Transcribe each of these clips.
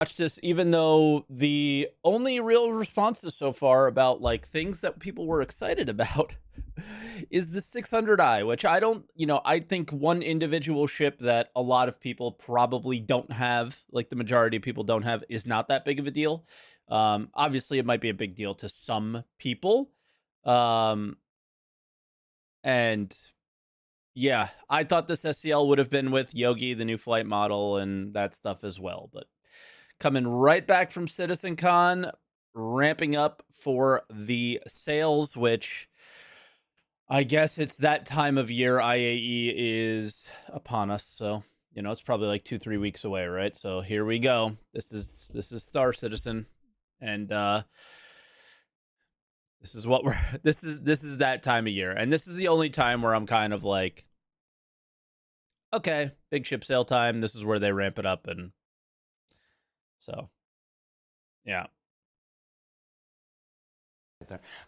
watch this, even though the only real responses so far about like things that people were excited about is the 600i, which I don't, I think one individual ship that a lot of people probably don't have, like the majority of people don't have, is not that big of a deal. Obviously, it might be a big deal to some people. And yeah, I thought this SCL would have been with Yogi, the new flight model, and that stuff as well. But coming right back from CitizenCon, ramping up for the sales, which I guess it's that time of year. IAE is upon us, so it's probably like 2-3 weeks away, right? So here we go. This is Star Citizen, and this is what we're this is that time of year, and this is the only time where I'm kind of like, okay, big ship sale time. This is where they ramp it up, and so yeah.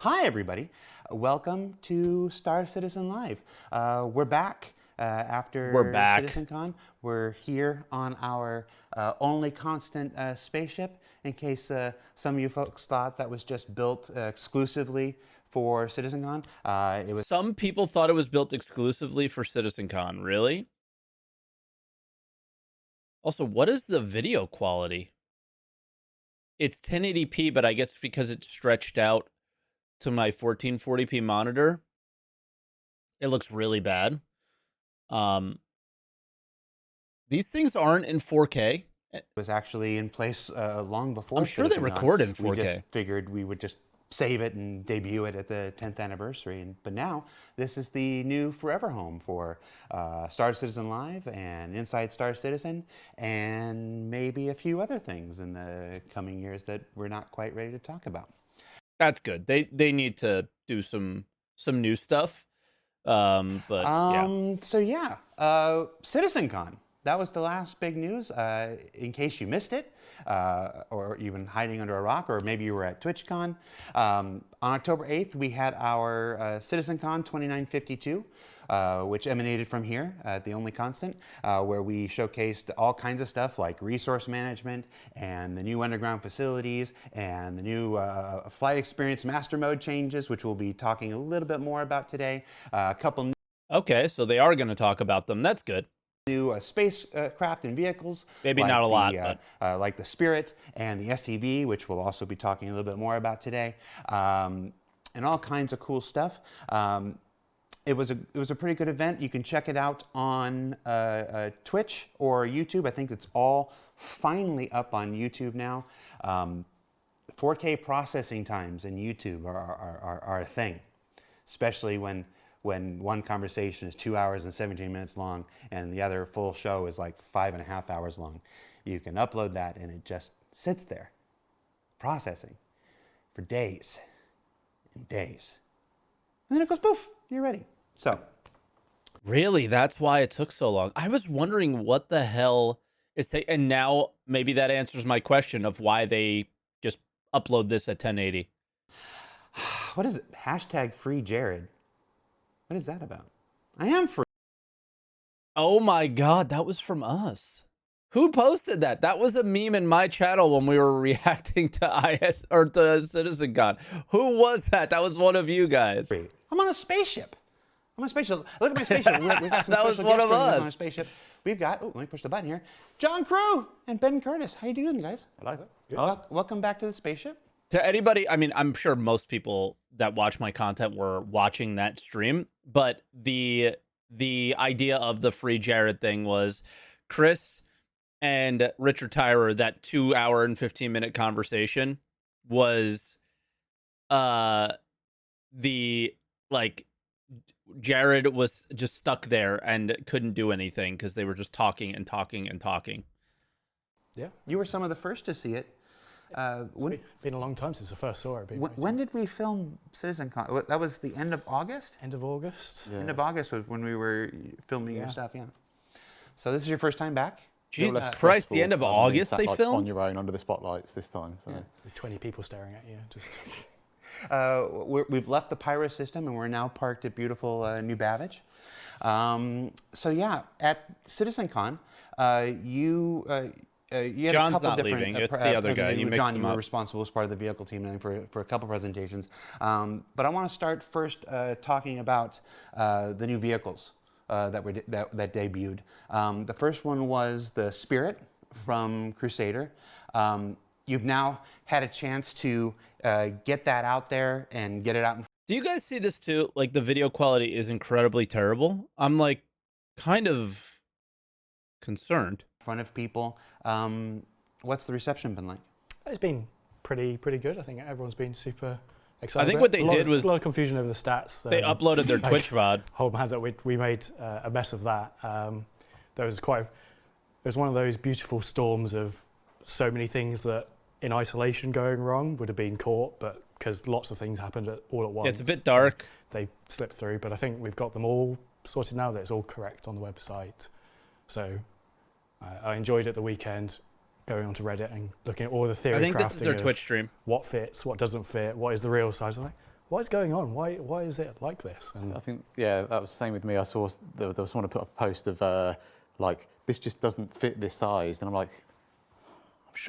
Hi, everybody. Welcome to Star Citizen Live. We're back after CitizenCon. We're here on our only constant spaceship, in case some of you folks thought that was just built exclusively for CitizenCon. Some people thought it was built exclusively for CitizenCon. Really? Also, what is the video quality? It's 1080p, but I guess because it's stretched out to my 1440p monitor, it looks really bad. These things aren't in 4K. It was actually in place long before. I'm sure they record in 4K. We just figured we would just save it and debut it at the 10th anniversary. But now this is the new forever home for Star Citizen Live and Inside Star Citizen, and maybe a few other things in the coming years that we're not quite ready to talk about. That's good. They need to do some new stuff. But yeah. So yeah, CitizenCon. That was the last big news. In case you missed it, or you've been hiding under a rock, or maybe you were at TwitchCon. On October 8th, we had our CitizenCon 2952, which emanated from here at The Only Constant, where we showcased all kinds of stuff like resource management and the new underground facilities and the new flight experience master mode changes, which we'll be talking a little bit more about today. A couple. Okay, so they are going to talk about them. That's good. New spacecraft and vehicles. Maybe like not a lot, but like the Spirit and the STV, which we'll also be talking a little bit more about today, and all kinds of cool stuff. It was a pretty good event. You can check it out on Twitch or YouTube. I think it's all finally up on YouTube now. 4K processing times in YouTube are a thing, especially when one conversation is 2 hours and 17 minutes long and the other full show is like 5.5 hours long. You can upload that and it just sits there processing for days and days. And then it goes poof, you're ready. So. Really? That's why it took so long. I was wondering what the hell it's and now maybe that answers my question of why they just upload this at 1080. What is it? Hashtag free Jared. What is that about? I am free. Oh my God, that was from us. Who posted that? That was a meme in my channel when we were reacting to IS or to CitizenCon. Who was that? That was one of you guys. I'm on a spaceship. I'm on a spaceship. Look at my spaceship. We've got some that was one of us. On a spaceship. We've got, let me push the button here. John Crew and Ben Curtis. How you doing, guys? Hello. Welcome back to the spaceship. To anybody, I mean, I'm sure most people that watch my content were watching that stream, but the idea of the free Jared thing was Chris and Richard Tyrer, that 2 hour and 15-minute conversation was Jared was just stuck there and couldn't do anything because they were just talking and talking and talking. Yeah. You were some of the first to see it. It's been a long time since I first saw it. When did we film CitizenCon? That was the end of August? End of August. Yeah. End of August was when we were filming your stuff, yeah. So this is your first time back? Jesus Christ, the end of August they filmed? On your own under the spotlights this time. So. Yeah. With 20 people staring at you. Just. We've left the Pyro system and we're now parked at beautiful New Babbage. So yeah, at CitizenCon, you you had John's a couple not different, leaving. It's the other guy. You mixed John, him you were up. responsible as part of the vehicle team and for a couple presentations. But I want to start first talking about the new vehicles that debuted. The first one was the Spirit from Crusader. You've now had a chance to get that out there and get it out in Do you guys see this too? Like, the video quality is incredibly terrible. I'm like kind of concerned. front of people. What's the reception been like? It's been pretty good. I think everyone's been super excited. I think about what it. they A lot did was a lot of confusion over the stats. they uploaded their Twitch VOD. Hold my hands up. We made a mess of that. There was one of those beautiful storms of so many things that in isolation going wrong would have been caught, but because lots of things happened all at once. Yeah, it's a bit dark. They slipped through, but I think we've got them all sorted now. That it's all correct on the website. So I enjoyed it the weekend, going onto Reddit and looking at all the theory. I think this is their crafting of Twitch stream. What fits, what doesn't fit, what is the real size. I'm like, what is going on? Why is it like this? And I think, yeah, that was the same with me. I saw there was someone who put up a post of like, this just doesn't fit this size. And I'm like,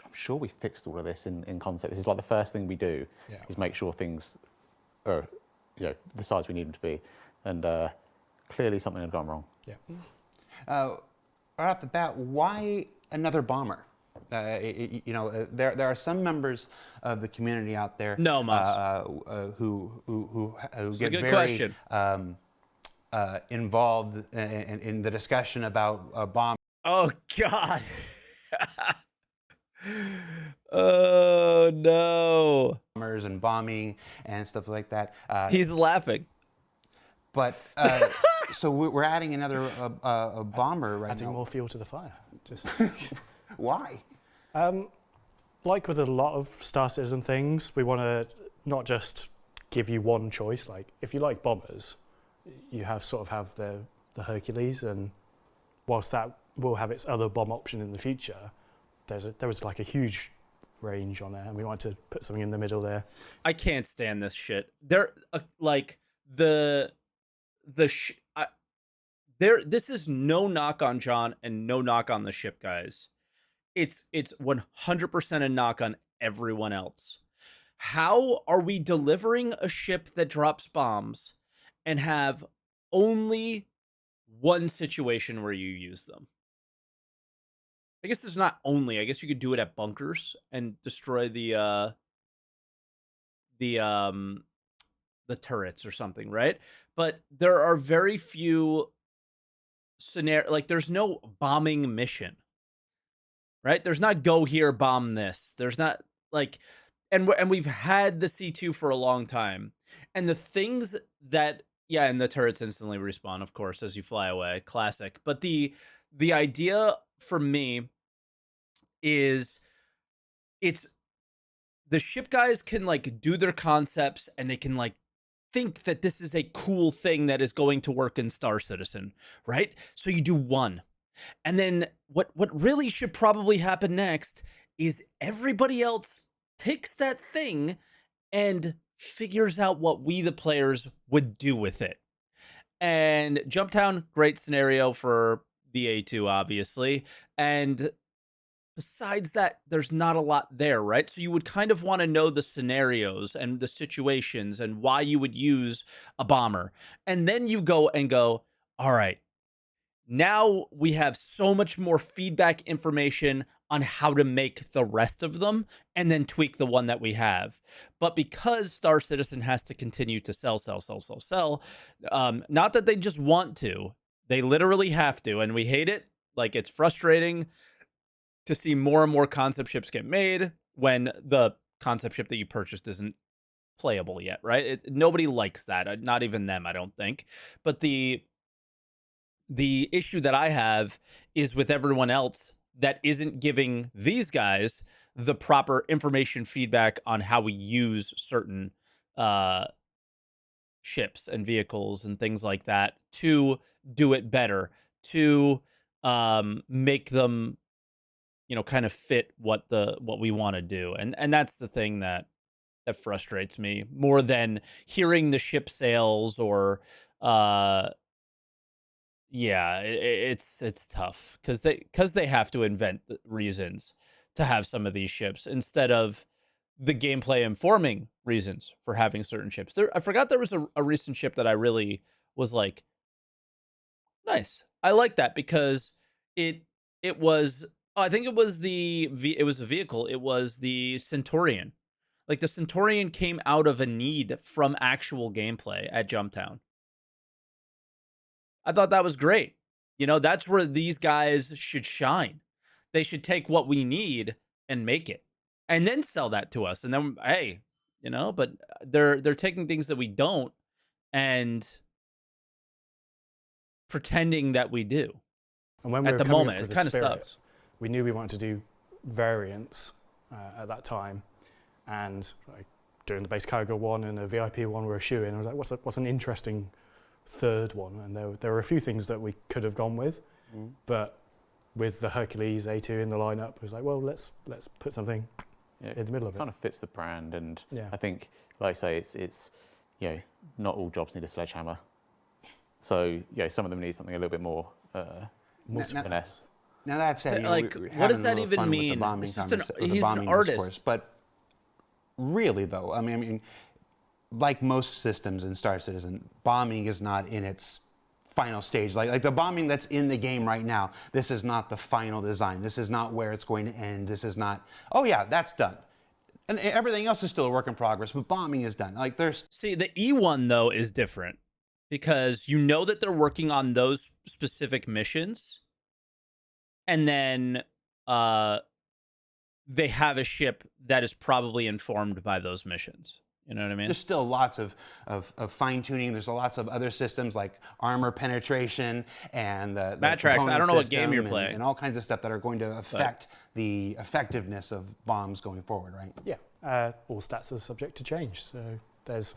I'm sure we fixed all of this in concept. This is like the first thing we do is make sure things are, the size we need them to be. And clearly something had gone wrong. yeah. Right off the bat, why another bomber? There are some members of the community out there who It's a get good very question. involved in the discussion about bombers Oh God. Oh no. and bombing and stuff like that. He's laughing. But so we're adding another a bomber right Adding now. more fuel to the fire. Just Why? like with a lot of Star Citizen things, we want to not just give you one choice. Like if you like bombers, you have the Hercules, and whilst that will have its other bomb option in the future, there was like a huge range on there, and we wanted to put something in the middle there. I can't stand this shit. They're like this is no knock on John and no knock on the ship guys. It's 100% a knock on everyone else. How are we delivering a ship that drops bombs and have only one situation where you use them? I guess it's not only. I guess you could do it at bunkers and destroy the turrets or something, right? But there are very few scenario, like there's no bombing mission, right? There's not go here, bomb this. There's not like, and we've had the C2 for a long time, and the things that and the turrets instantly respawn, of course, as you fly away, classic. But the idea for me is it's the ship guys can like do their concepts and they can like think that this is a cool thing that is going to work in Star Citizen, right? So you do one. And then what really should probably happen next is everybody else takes that thing and figures out what we, the players, would do with it. And Jumptown, great scenario for the A2, obviously. And besides that, there's not a lot there, right? So you would kind of want to know the scenarios and the situations and why you would use a bomber. And then you go, all right, now we have so much more feedback information on how to make the rest of them and then tweak the one that we have. But because Star Citizen has to continue to sell, not that they just want to, they literally have to, and we hate it. Like, it's frustrating to see more and more concept ships get made when the concept ship that you purchased isn't playable yet, right? Nobody likes that, not even them, I don't think. But the issue that I have is with everyone else that isn't giving these guys the proper information feedback on how we use certain ships and vehicles and things like that to do it better, to make them, kind of fit what we want to do. And that's the thing that frustrates me more than hearing the ship sales or yeah, it's tough because they have to invent reasons to have some of these ships instead of the gameplay informing reasons for having certain ships. I forgot there was a recent ship that I really was like, nice. I like that because it it was I think it was it was a vehicle. It was the Centaurian. Like the Centaurian came out of a need from actual gameplay at Jumptown. I thought that was great. You know, that's where these guys should shine. They should take what we need and make it, and then sell that to us. And then, hey, you know, but they're taking things that we don't and pretending that we do. And when we At were the coming moment, up it with the kind of Spirit, sucks. we knew we wanted to do variants at that time, and like doing the base cargo one and a VIP one were a shoe in. I was like, what's an interesting third one? And there were a few things that we could have gone with, but with the Hercules A2 in the lineup, it was like, well, let's put something in the middle of it. Kind of fits the brand, and Yeah. I think, like I say, it's you know, not all jobs need a sledgehammer. So some of them need something a little bit more finessed. Now that said, like, we're what does having that a little even fun with the mean? bombing It's just the he's bombing an artist. discourse, but really though, I mean, like most systems in Star Citizen, bombing is not in its final stage. Like the bombing that's in the game right now, this is not the final design. This is not where it's going to end. This is not, oh yeah, that's done. And everything else is still a work in progress, but bombing is done. Like there's See, the E1 though is different because you know that they're working on those specific missions, and then they have a ship that is probably informed by those missions. You know what I mean? there's still lots of fine tuning. There's lots of other systems like armor penetration and the Matrax, I component don't know what game system you're and- playing. and all kinds of stuff that are going to affect the effectiveness of bombs going forward, right? Yeah, all stats are subject to change. So there's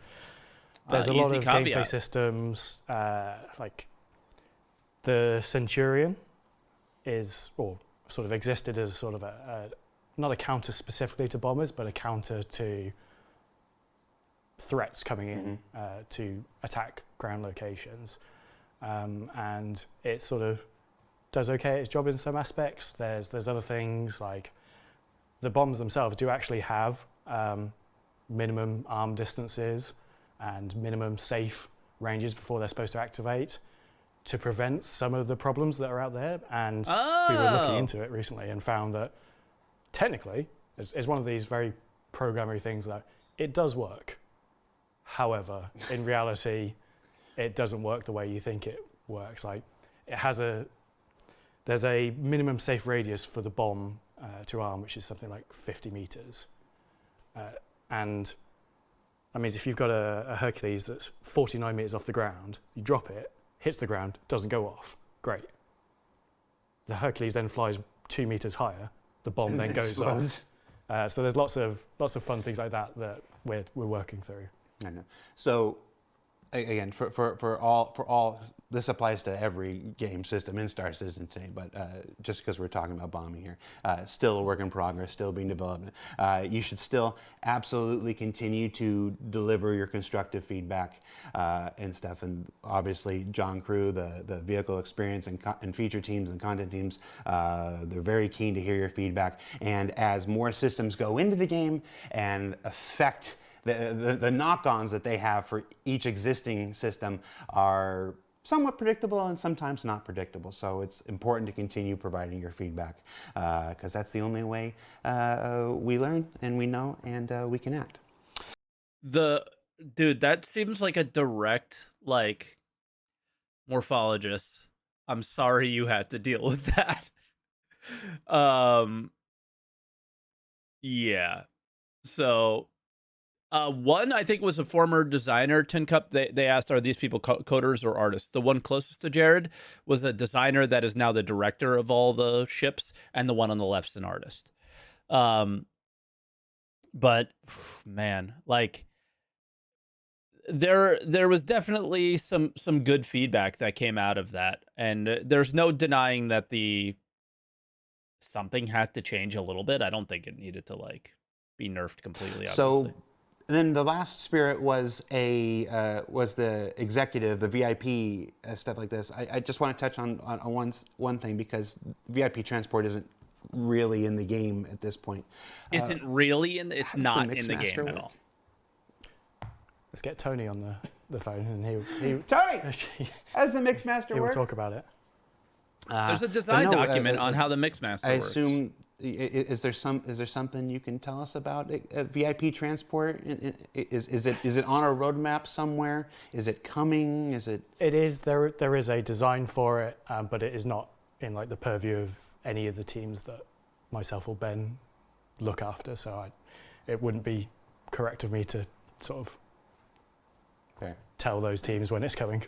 a lot easy of caveat. gameplay systems, like the Centurion is, or sort of existed as sort of not a counter specifically to bombers, but a counter to threats coming in to attack ground locations. And it sort of does okay at its job in some aspects. There's other things like the bombs themselves do actually have minimum arm distances and minimum safe ranges before they're supposed to activate to prevent some of the problems that are out there. And we were looking into it recently and found that technically it's one of these very programmery things that it does work. However, in reality, it doesn't work the way you think it works. Like there's a minimum safe radius for the bomb to arm, which is something like 50 meters. And that means if you've got a Hercules that's 49 meters off the ground, you drop it, hits the ground, doesn't go off. Great. The Hercules then flies 2 meters higher. The bomb then goes off. So there's lots of fun things like that we're working through. I know. So again, for all, this applies to every game system in Star Citizen today, but just because we're talking about bombing here, still a work in progress, still being developed. You should still absolutely continue to deliver your constructive feedback and stuff. And obviously, John Crew, the vehicle experience and feature teams and content teams, they're very keen to hear your feedback. And as more systems go into the game and affect the knock-ons that they have for each existing system are somewhat predictable and sometimes not predictable. So it's important to continue providing your feedback because that's the only way we learn and we know and we can act. Dude, that seems like a direct, like, morphologist. I'm sorry you had to deal with that. Yeah. So one, I think, was a former designer. Tin Cup, they asked, are these people coders or artists? The one closest to Jared was a designer that is now the director of all the ships, and the one on the left's an artist. But man, like there was definitely some good feedback that came out of that, and there's no denying that something had to change a little bit. I don't think it needed to like be nerfed completely, obviously. So then the last Spirit was was the executive, the VIP stuff like this. I just want to touch on one thing, because VIP transport isn't really in the game at this point. Isn't really in. It's how does the not in the Mixmaster game at work? all. Let's get Tony on the phone, and he Tony, how does the Mixmaster will work? talk about it. There's a design document on how the Mixmaster I works. assume, is there something you can tell us about VIP transport? Is it on a roadmap somewhere? Is it coming? Is it? It is. There is a design for it, but it is not in like the purview of any of the teams that myself or Ben look after. So it wouldn't be correct of me to sort of tell those teams when it's coming.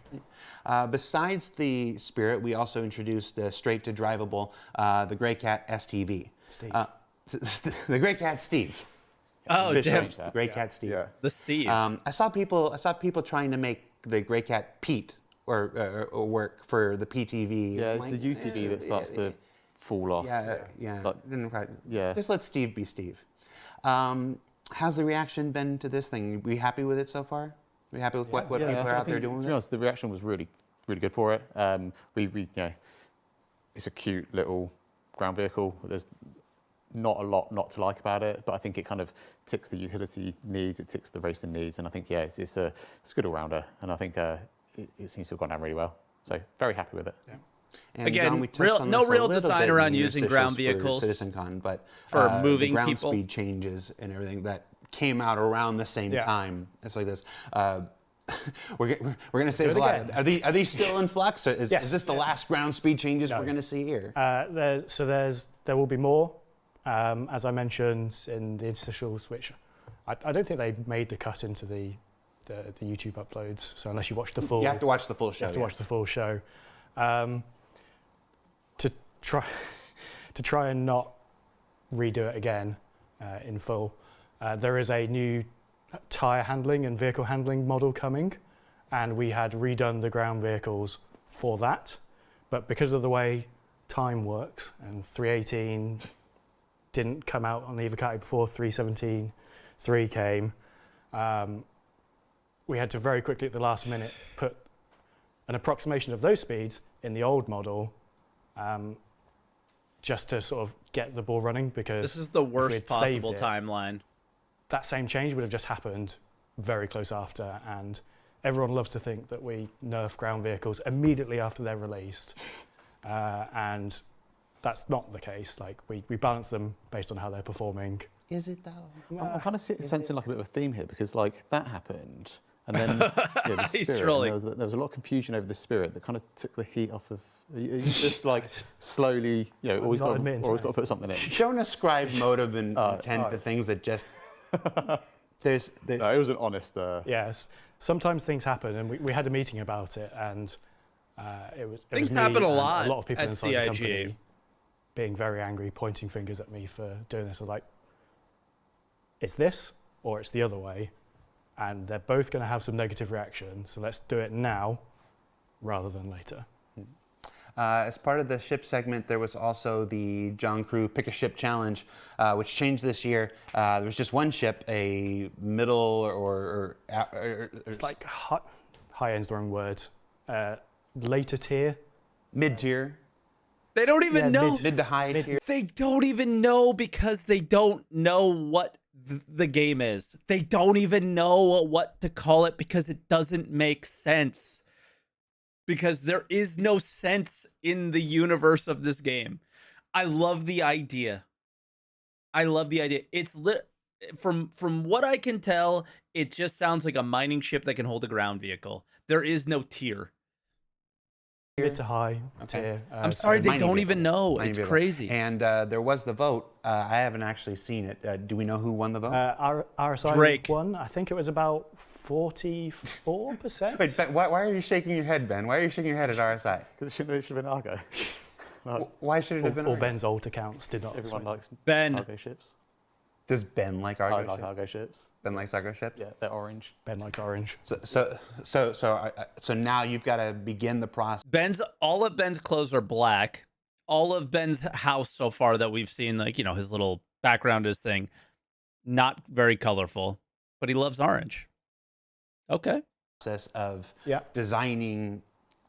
Besides the Spirit, we also introduced the straight to drivable, the Grey Cat STV. Steve. The Grey Cat Steve. Oh, Officially, damn. Grey Cat Steve. Yeah. The Steve. I saw people trying to make the Grey Cat Pete or work for the PTV. Yeah, I'm it's like, the UTV that starts to fall off. Yeah. Like, Didn't quite- yeah. Just let Steve be Steve. How's the reaction been to this thing? We happy with it so far? We happy with what people are out there doing To with be it? honest, the reaction was really good for it. We it's a cute little ground vehicle. There's not a lot not to like about it, but I think it kind of ticks the utility needs, it ticks the racing needs, and I think it's a good all-rounder, and I think it seems to have gone down really well. So very happy with it. Yeah. And Again, John, we touched on no this a real little design bit in around the using interstitials ground for vehicles CitizenCon, but for moving the ground people. speed changes and everything that came out around the same Yeah. time. It's like this. We're going to say Do this it a lot. again. Are these still in flux? Or is Yes. this the last ground speed changes No. we're going to see here? There will be more, as I mentioned in the interstitials, which I don't think they made the cut into the YouTube uploads. So unless you watch the full, You have to watch the full show. you have to yeah. watch the full show. To try and not redo it again in full. There is a new tyre handling and vehicle handling model coming, and we had redone the ground vehicles for that. But because of the way time works, and 318 didn't come out on the Evocati before 317.3 came, we had to very quickly at the last minute put an approximation of those speeds in the old model, just to sort of get the ball running, because This is the if worst we'd possible saved it, timeline. that same change would have just happened very close after, and everyone loves to think that we nerf ground vehicles immediately after they're released, and that's not the case. Like we balance them based on how they're performing. Is it though? I'm kind of sensing like a bit of a theme here, because like that happened, and then the He's Spirit, and trolling. there was a lot of confusion over the Spirit that kind of took the heat off of. You just like slowly, always not got admitting to to put something in. Don't ascribe motive and intent to right. things that just. There's No, it was an honest. Yes, sometimes things happen, and we had a meeting about it, and it Things was me happen a and lot a lot of people at inside the CIG. company being very angry, pointing fingers at me for doing this. I was like, it's this or it's the other way, and they're both going to have some negative reaction. So let's do it now rather than later. As part of the ship segment, there was also the John Crew Pick a Ship Challenge, which changed this year. There was just one ship, a middle or It's like high end's the wrong word. Later tier. mid-tier, They don't even know. mid to high tier. They don't even know, because they don't know what the game is. They don't even know what to call it, because it doesn't make sense. Because there is no sense in the universe of this game. I love the idea. It's from what I can tell, it just sounds like a mining ship that can hold a ground vehicle. There is no tier. Mid to high Okay. tier. I'm sorry, they mining don't vehicle. even know. Mining It's vehicle. crazy. And there was the vote. I haven't actually seen it. Do we know who won the vote? RSI Drake. won. I think it was about 44%. Wait, Ben, why are you shaking your head, Ben? Why are you shaking your head at RSI? Because it should have been Argo. Why should it have been All Argo? Ben's alt accounts did not. Everyone swing. likes Ben. Argo ships. Does Ben like I Argo like ships? Argo ships. Ben likes Argo ships? Yeah, they're orange. Ben likes orange. So now you've got to begin the process. All of Ben's clothes are black. All of Ben's house so far that we've seen, like, his little background, his thing, not very colorful. But he loves orange. Okay. process of Yeah. designing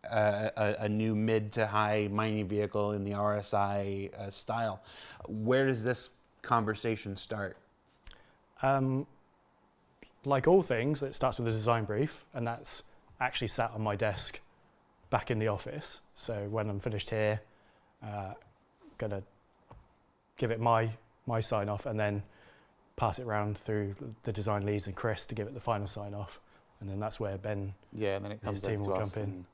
a new mid to high mining vehicle in the RSI style. Where does this conversation start? Like all things, it starts with a design brief, and that's actually sat on my desk back in the office. So when I'm finished here, gonna give it my sign off, and then pass it around through the design leads and Chris to give it the final sign off, and then that's where Ben Yeah, and then it comes his team over to will us. jump in.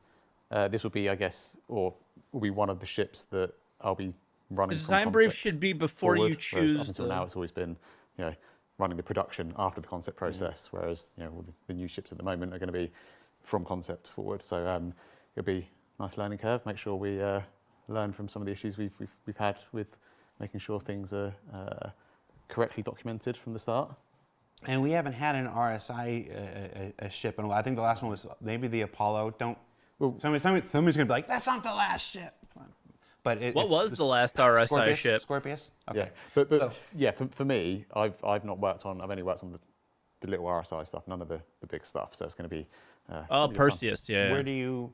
And, this will be, I guess, or will be one of the ships that I'll be running. The from design brief concept should be before forward, you whereas choose Up until now, it's always been, running the production after the concept process. Whereas, all the new ships at the moment are going to be from concept forward. So it'll be a nice learning curve. Make sure we learn from some of the issues we've had with making sure things are correctly documented from the start. And we haven't had an RSI a ship in a while. I think the last one was maybe the Apollo. Somebody's going to be like, that's not the last ship. But What was the last RSI ship? Scorpius? Okay. Yeah, but So- yeah, for me, I've only worked on the little RSI stuff, none of the big stuff. So it's going to be. Oh, Perseus, yeah. Where do you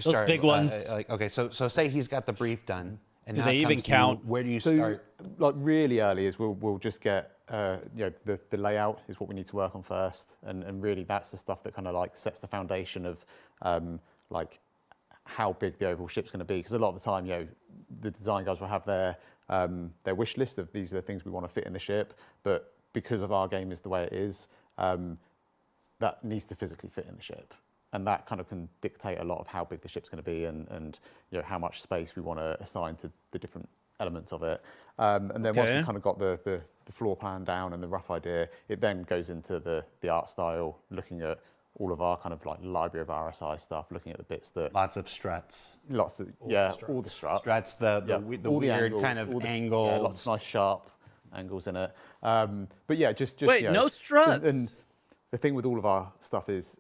Those start? big ones. Okay, so say he's got the brief done, and Do now they it even comes to you. count? Where do you So, start? like really early is we'll just get the layout is what we need to work on first, and really that's the stuff that kind of like sets the foundation of like how big the overall ship's going to be. Because a lot of the time, the design guys will have their wish list of these are the things we want to fit in the ship, but because of our game is the way it is, that needs to physically fit in the ship. And that kind of can dictate a lot of how big the ship's going to be and how much space we want to assign to the different elements of it. And then once we've kind of got the floor plan down and the rough idea, it then goes into the art style, looking at all of our kind of like library of RSI stuff, looking at the bits that Lots of struts. all the struts. Struts, the all weird angles, kind of all the- angles. yeah, lots of nice sharp angles in it. But yeah, just Wait, no struts? And the thing with all of our stuff is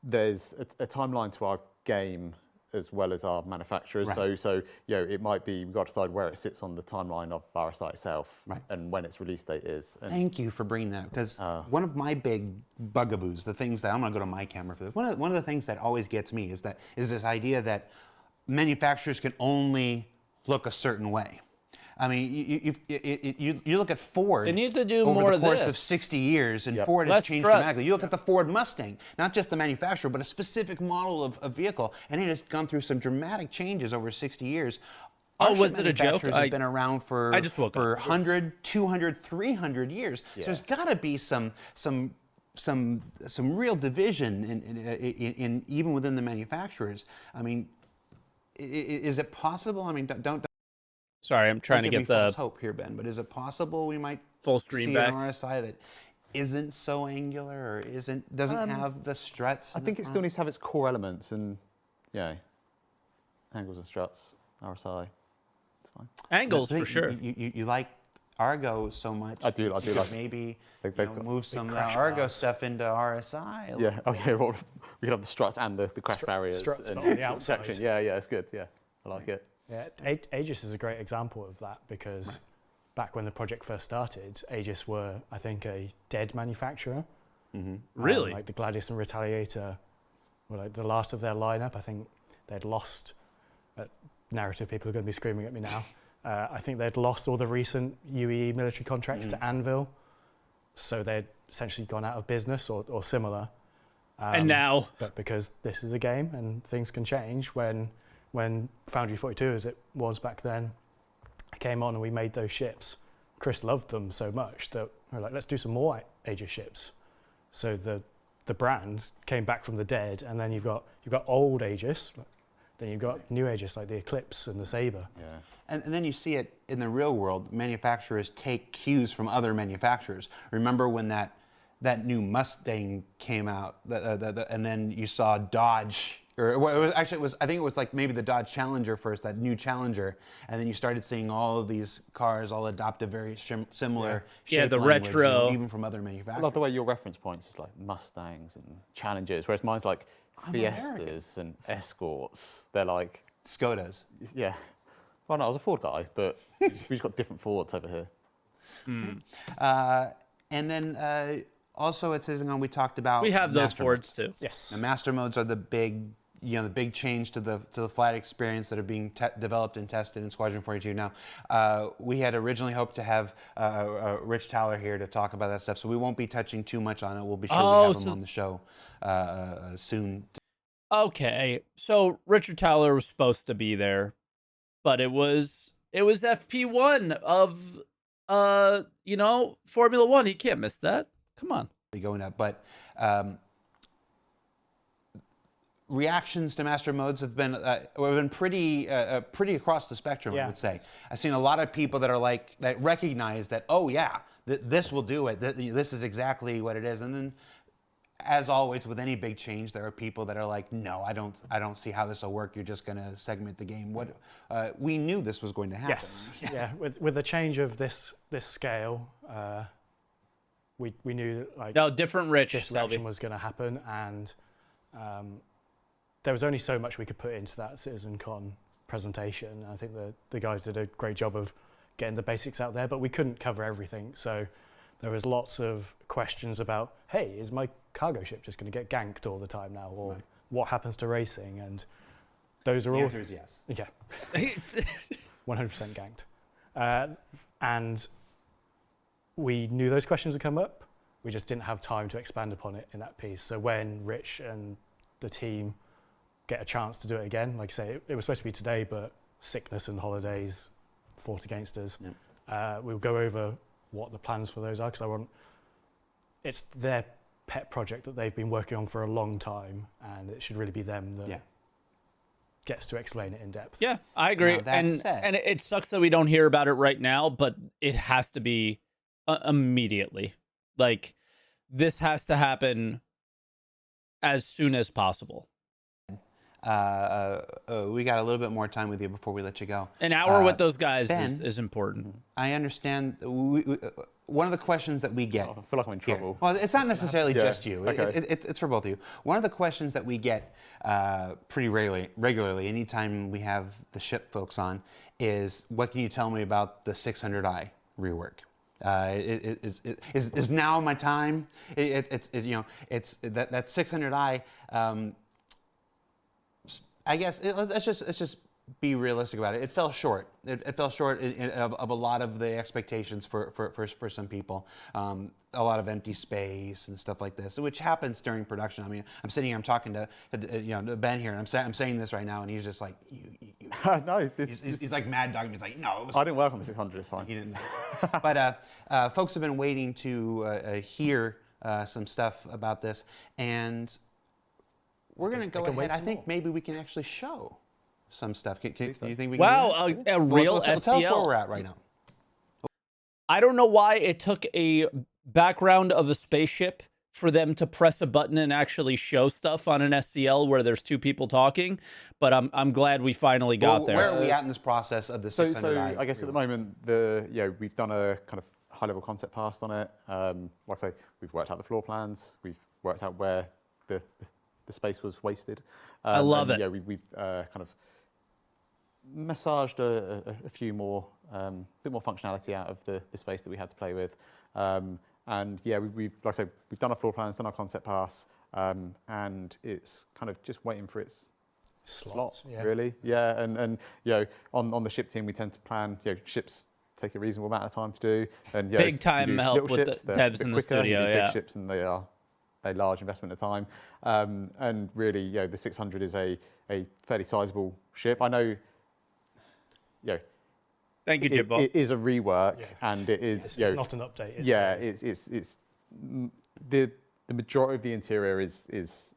there's a timeline to our game as well as our manufacturers. Right. So it might be we've got to decide where it sits on the timeline of RSI itself, Right. and when its release date is. And Thank you for bringing that up, because one of my big bugaboos, the things that I'm going to go to my camera for this. One of the things that always gets me is this idea that manufacturers can only look a certain way. I mean, you look at Ford. They need to do over more the of course this. of 60 years, and Yep. Ford has Less changed struts. dramatically. You look at the Ford Mustang, not just the manufacturer, but a specific model of vehicle, and it has gone through some dramatic changes over 60 years. Oh, Our was ship it a joke? manufacturers have been around for I just woke up. 100, 200, 300 years. So there's got to be some real division in even within the manufacturers. I mean, is it possible? I mean, don't Sorry, I'm trying to give get me the false hope here, Ben. But is it possible we might full stream see back. an RSI that isn't so angular or doesn't have the struts? I think it still needs to have its core elements and angles and struts, RSI. It's fine. Angles for sure. You like Argo so much. I do like- maybe They've you know, got move some of crash the Argo bars. stuff into RSI. a Yeah. little Oh bit. yeah. Well, we could have the struts and the crash barriers. struts, and but on the outside. protection. Yeah. It's good. Yeah. I like it. Yeah, Aegis is a great example of that, because back when the project first started, Aegis were, I think, a dead manufacturer. Really? Like the Gladius and Retaliator were like the last of their lineup. I think they'd lost, narrative people are going to be screaming at me now. I think they'd lost all the recent UE military contracts to Anvil. So they'd essentially gone out of business or similar. And now, But because this is a game and things can change, when Foundry 42, as it was back then, came on and we made those ships, Chris loved them so much that we were like, let's do some more Aegis ships. So the brand came back from the dead, and then you've got old Aegis, then you've got new Aegis like the Eclipse and the Sabre. Yeah. And then you see it in the real world. Manufacturers take cues from other manufacturers. Remember when that new Mustang came out, and then you saw Dodge, or well, I think it was like maybe the Dodge Challenger first, that new Challenger, and then you started seeing all of these cars all adopt a very similar Yeah, shape the language, you know, retro. even from other I manufacturers. love the way your reference points is like Mustangs and Challengers, whereas mine's like American. Fiestas and Escorts. They're like, Skodas. yeah. Well, no, I was a Ford guy, but we just got different Fords over here. And then also at Citizen we talked about We have those master Fords modes. too. Yes. The master modes are the big, the big change to the flight experience that are being developed and tested in Squadron 42 now. We had originally hoped to have Rich Towler here to talk about that stuff, so we won't be touching too much on it. We'll be sure we have him on the show soon. Okay, so Richard Towler was supposed to be there, but it was FP1 of Formula One. He can't miss that. Come on. Going up, but reactions to master modes have been pretty across the spectrum. I would say I've seen a lot of people that recognize that, oh yeah, this will do it. This is exactly what it is. And then, as always with any big change, there are people that are like, no, I don't see how this will work. You're just going to segment the game. We knew this was going to happen. Yes. Yeah. With the change of this scale. We knew that different Rich this action was going to happen, and there was only so much we could put into that CitizenCon presentation. I think the guys did a great job of getting the basics out there, but we couldn't cover everything. So there was lots of questions about, hey, is my cargo ship just going to get ganked all the time now, or what happens to racing? And those are The all answer is yes. Yeah, 100% ganked, and we knew those questions would come up. We just didn't have time to expand upon it in that piece. So when Rich and the team get a chance to do it again, like I say, it was supposed to be today, but sickness and holidays fought against us. We'll go over what the plans for those are, because it's their pet project that they've been working on for a long time, and it should really be them that gets to explain it in depth. Yeah, I agree. And it sucks that we don't hear about it right now, but it has to be immediately. Like, this has to happen as soon as possible. We got a little bit more time with you before we let you go. An hour with those guys Ben, is important. I understand. One of the questions that we get. I feel like I'm in trouble. Here, well, it's not necessarily just you. Okay. It's for both of you. One of the questions that we get pretty regularly, anytime we have the ship folks on, is, what can you tell me about the 600i rework? Is now my time? It's that 600i. I guess let's just be realistic about it. It fell short. It fell short of a lot of the expectations for some people. A lot of empty space and stuff like this, which happens during production. I mean, I'm sitting here, I'm talking to Ben here, and I'm saying this right now, and he's just like, no, he's like mad dog. He's like, no, it was. I didn't work on the 600. It's fine. He didn't. But folks have been waiting to hear some stuff about this, and we're going to go ahead. I think maybe we can actually show some stuff. Do you think we can? Wow, do that? a real Tell us where SCL. we're at right now. I don't know why it took a background of a spaceship for them to press a button and actually show stuff on an SCL where there's two people talking, but I'm glad we finally got there. Where are we at in this process of the 600i? So I guess at the moment, we've done a kind of high-level concept pass on it. Like I say, we've worked out the floor plans. We've worked out where the space was wasted. I love it. Yeah, we've kind of massaged a few more, bit more functionality out of the space that we had to play with. And yeah, we've like I say, we've done our floor plans, done our concept pass, and it's kind of just waiting for its slot, really. Yeah, and on the ship team, we tend to plan. Ships take a reasonable amount of time to do, and big time help with ships, the devs in the studio. Big ships, and they are a large investment of time. And really, the 600 is a fairly sizable ship. I know. Thank you, Jibbo. It is a rework, and it is. It's not an update. It's the majority of the interior is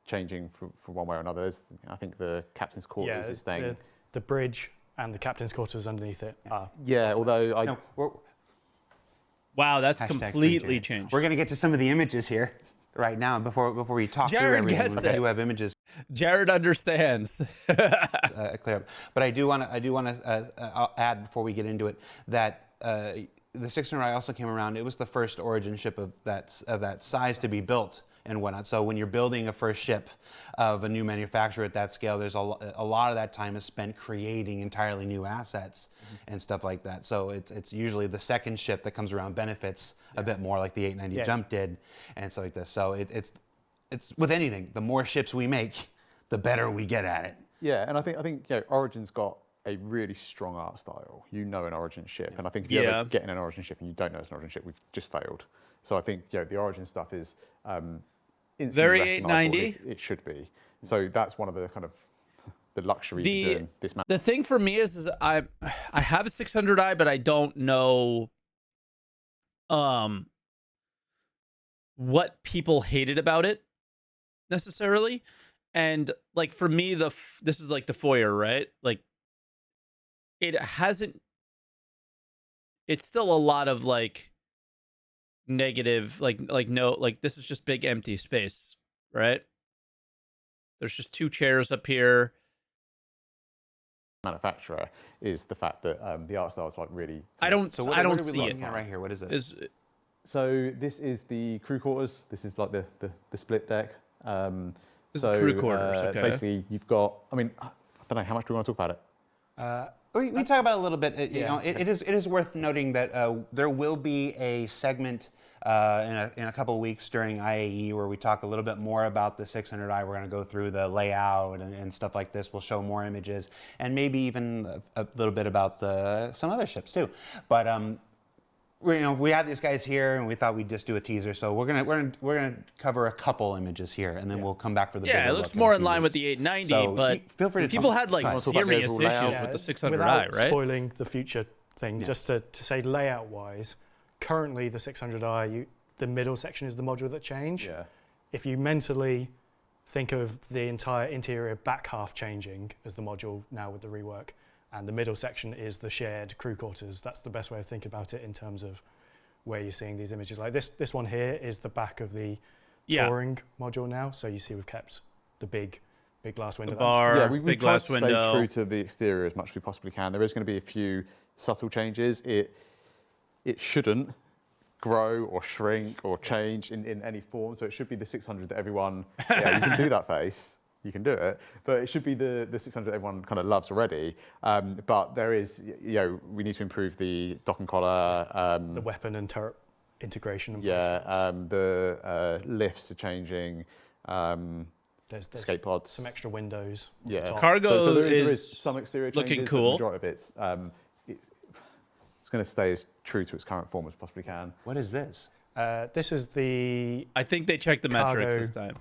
changing from one way or another. I think the captain's quarters is staying. The bridge and the captain's quarters underneath it are. Yeah, although wow, that's completely changed. We're going to get to some of the images here right now before we talk through Jared everything. gets We it. do have images. Jared understands. Clear up. But I do want to add before we get into it that the 600i also came around. It was the first Origin ship of that size to be built and whatnot. So when you're building a first ship of a new manufacturer at that scale, there's a lot of that time is spent creating entirely new assets and stuff like that. So it's usually the second ship that comes around benefits a bit more, like the 890 Jump did, and stuff like this. So it's with anything, the more ships we make, the better we get at it. Yeah, and I think Origin's got a really strong art style. You know an Origin ship, and I think if you ever get in an Origin ship and you don't know it's an Origin ship, we've just failed. So I think the Origin stuff is instantly Very recognisable. 890. It should be. So that's one of the kind of the luxuries of doing this. The thing for me is I have a 600i, but I don't know what people hated about it necessarily. And like for me, this is like the foyer, right? Like it's still a lot of like negative, like no, like this is just big empty space, right? There's just two chairs up here. Manufacturer is the fact that the art style is like really. I don't So what I are don't we see looking it at right here? What is this? So this is the crew quarters. This is like the split deck. This is crew quarters. Okay. Basically, you've got. I mean, I don't know how much do we want to talk about it. We talk about it a little bit. You know, it is worth noting that there will be a segment in a couple of weeks during IAE where we talk a little bit more about the 600i. We're going to go through the layout and stuff like this. We'll show more images and maybe even a little bit about some other ships too. But we had these guys here and we thought we'd just do a teaser. So we're gonna cover a couple images here and then we'll come back for the bigger it looks look in more a in few line with weeks. the 890, So but feel free to people had like try. talk about the serious overall issues layout. with the 600i, Without right? spoiling the future thing, just to say layout-wise, currently the 600i, the middle section is the module that changed. Yeah. If you mentally think of the entire interior back half changing as the module now with the rework, and the middle section is the shared crew quarters, that's the best way of thinking about it in terms of where you're seeing these images. Like this one here is the back of the touring module now. So you see we've kept the big glass window. The bar, Yeah, we big tried glass to window. stay true to the exterior as much as we possibly can. There is going to be a few subtle changes. It shouldn't grow or shrink or change in any form. So it should be the 600 that everyone, you can do that face. You can do it, but it should be the 600 everyone kind of loves already. But there is, we need to improve the dock and collar. The weapon and turret integration. And the lifts are changing. there's escape pods. some extra windows. on the Yeah, top. Cargo so there is is some exterior changes. looking but cool. The majority of it's going to stay as true to its current form as possibly can. What is this? This is the I think they checked the metrics Cargo. this time.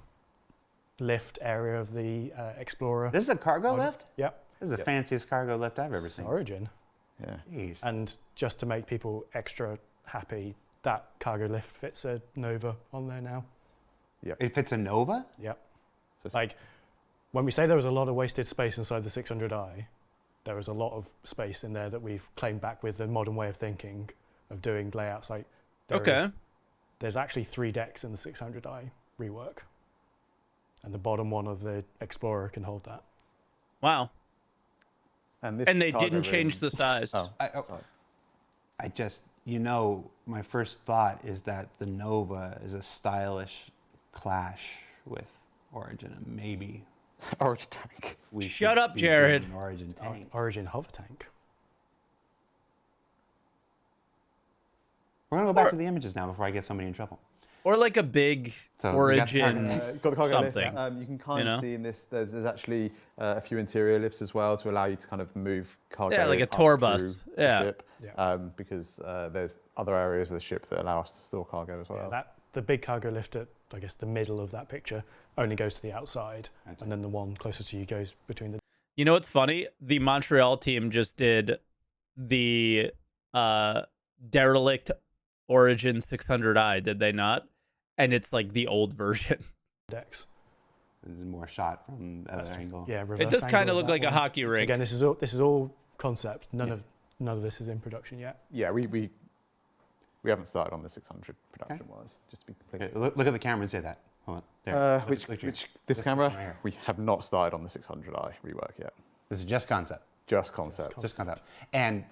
lift area of the Explorer. This is a cargo lift? Yep. This is the fanciest cargo lift I've ever It's seen. Origin. Yeah. Jeez. And just to make people extra happy, that cargo lift fits a Nova on there now. It fits a Nova? Yep. So it's Like, when we say there was a lot of wasted space inside the 600i, there was a lot of space in there that we've claimed back with the modern way of thinking of doing layouts. Like, there's actually 3 decks in the 600i rework. And the bottom one of the Explorer can hold that. Wow. And They didn't change the size. Oh, sorry. I just, my first thought is that the Nova is a stylish clash with Origin, and maybe Origin tank. we Shut should up, be Jared. doing an Origin tank. Origin hover tank. We're gonna go back to the images now before I get somebody in trouble. Or like a big So we got Origin. Got the cargo something, lift. You can kind of see in this. There's actually a few interior lifts as well to allow you to kind of move cargo. Yeah, like a up tour through bus. the Yeah. ship, because there's other areas of the ship that allow us to store cargo as well. Yeah, the big cargo lift at, I guess, the middle of that picture only goes to the outside, and then the one closer to you goes between the. You know what's funny? The Montreal team just did the derelict Origin 600i, did they not? And it's like the old version. decks. This is more shot from the other angle. Yeah, It reverse does kind angle of look that like a one. hockey rink. Again, this is all concept. None of this is in production yet. Yeah, we haven't started on the 600 production-wise, just to be completely. Okay, look at the camera and say that. Hold on. There. Which this camera? We have not started on the 600i rework yet. This is just concept. Just concept. Just concept. And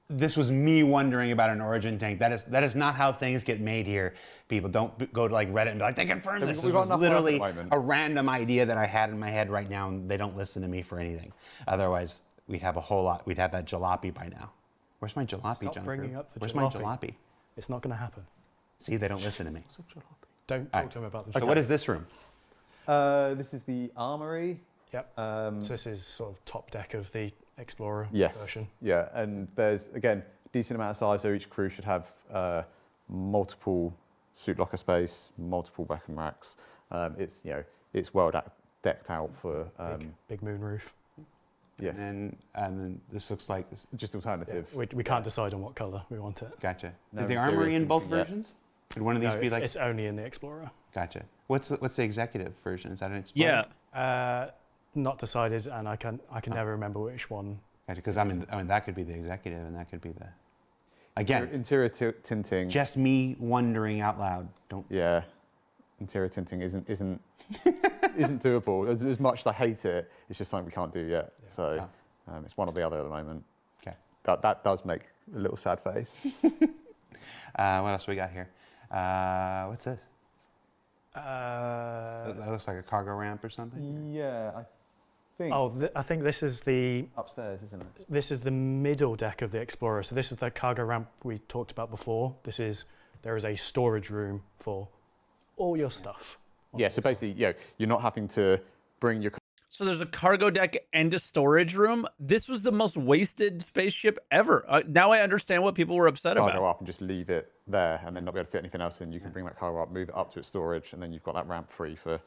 this was me wondering about an origin tank. That is not how things get made here. People don't go to like Reddit and be like, they confirmed this. we've This got was enough work at the literally moment. a random idea that I had in my head right now, and they don't listen to me for anything. Otherwise, we'd have a whole lot. We'd have that jalopy by now. Where's my jalopy, Stop John? bringing up the Where's jalopy. my jalopy? It's not going to happen. See, they don't listen to me. Don't talk to him about the So what is this room? This is the armory. Yep. So this is sort of top deck of the Explorer Yes. version. Yeah, and there's again decent amount of size, so each crew should have multiple suit locker space, multiple weapon racks. It's it's well decked out for Big moon roof. yes, And then this looks like this. just alternative. We can't decide on what colour we want it. Gotcha. No Is the interior armory in both tinting yet. versions? Could one of these No, be it's, like? it's only in the Explorer. Gotcha. What's the executive version? Is that an Explorer? Yeah. Not decided, and I can never remember which one. Gotcha. Because I mean that could be the executive, and that could be the. Again, Interior tinting. just me wondering out loud. Don't. Yeah, interior tinting isn't isn't doable. As much as I hate it, it's just something we can't do yet. So it's one or the other at the moment. Okay. That does make a little sad face. What else we got here? What's this? That looks like a cargo ramp or something. Yeah, I think. Oh, I think this is the Upstairs, isn't it? this is the middle deck of the Explorer. So this is the cargo ramp we talked about before. There is a storage room for all your stuff. Yeah, so basically, you're not having to bring your So there's a cargo deck and a storage room. This was the most wasted spaceship ever. Now I understand what people were upset cargo about. up and just leave it there and then not be able to fit anything else in. You can bring that cargo up, move it up to its storage, and then you've got that ramp free for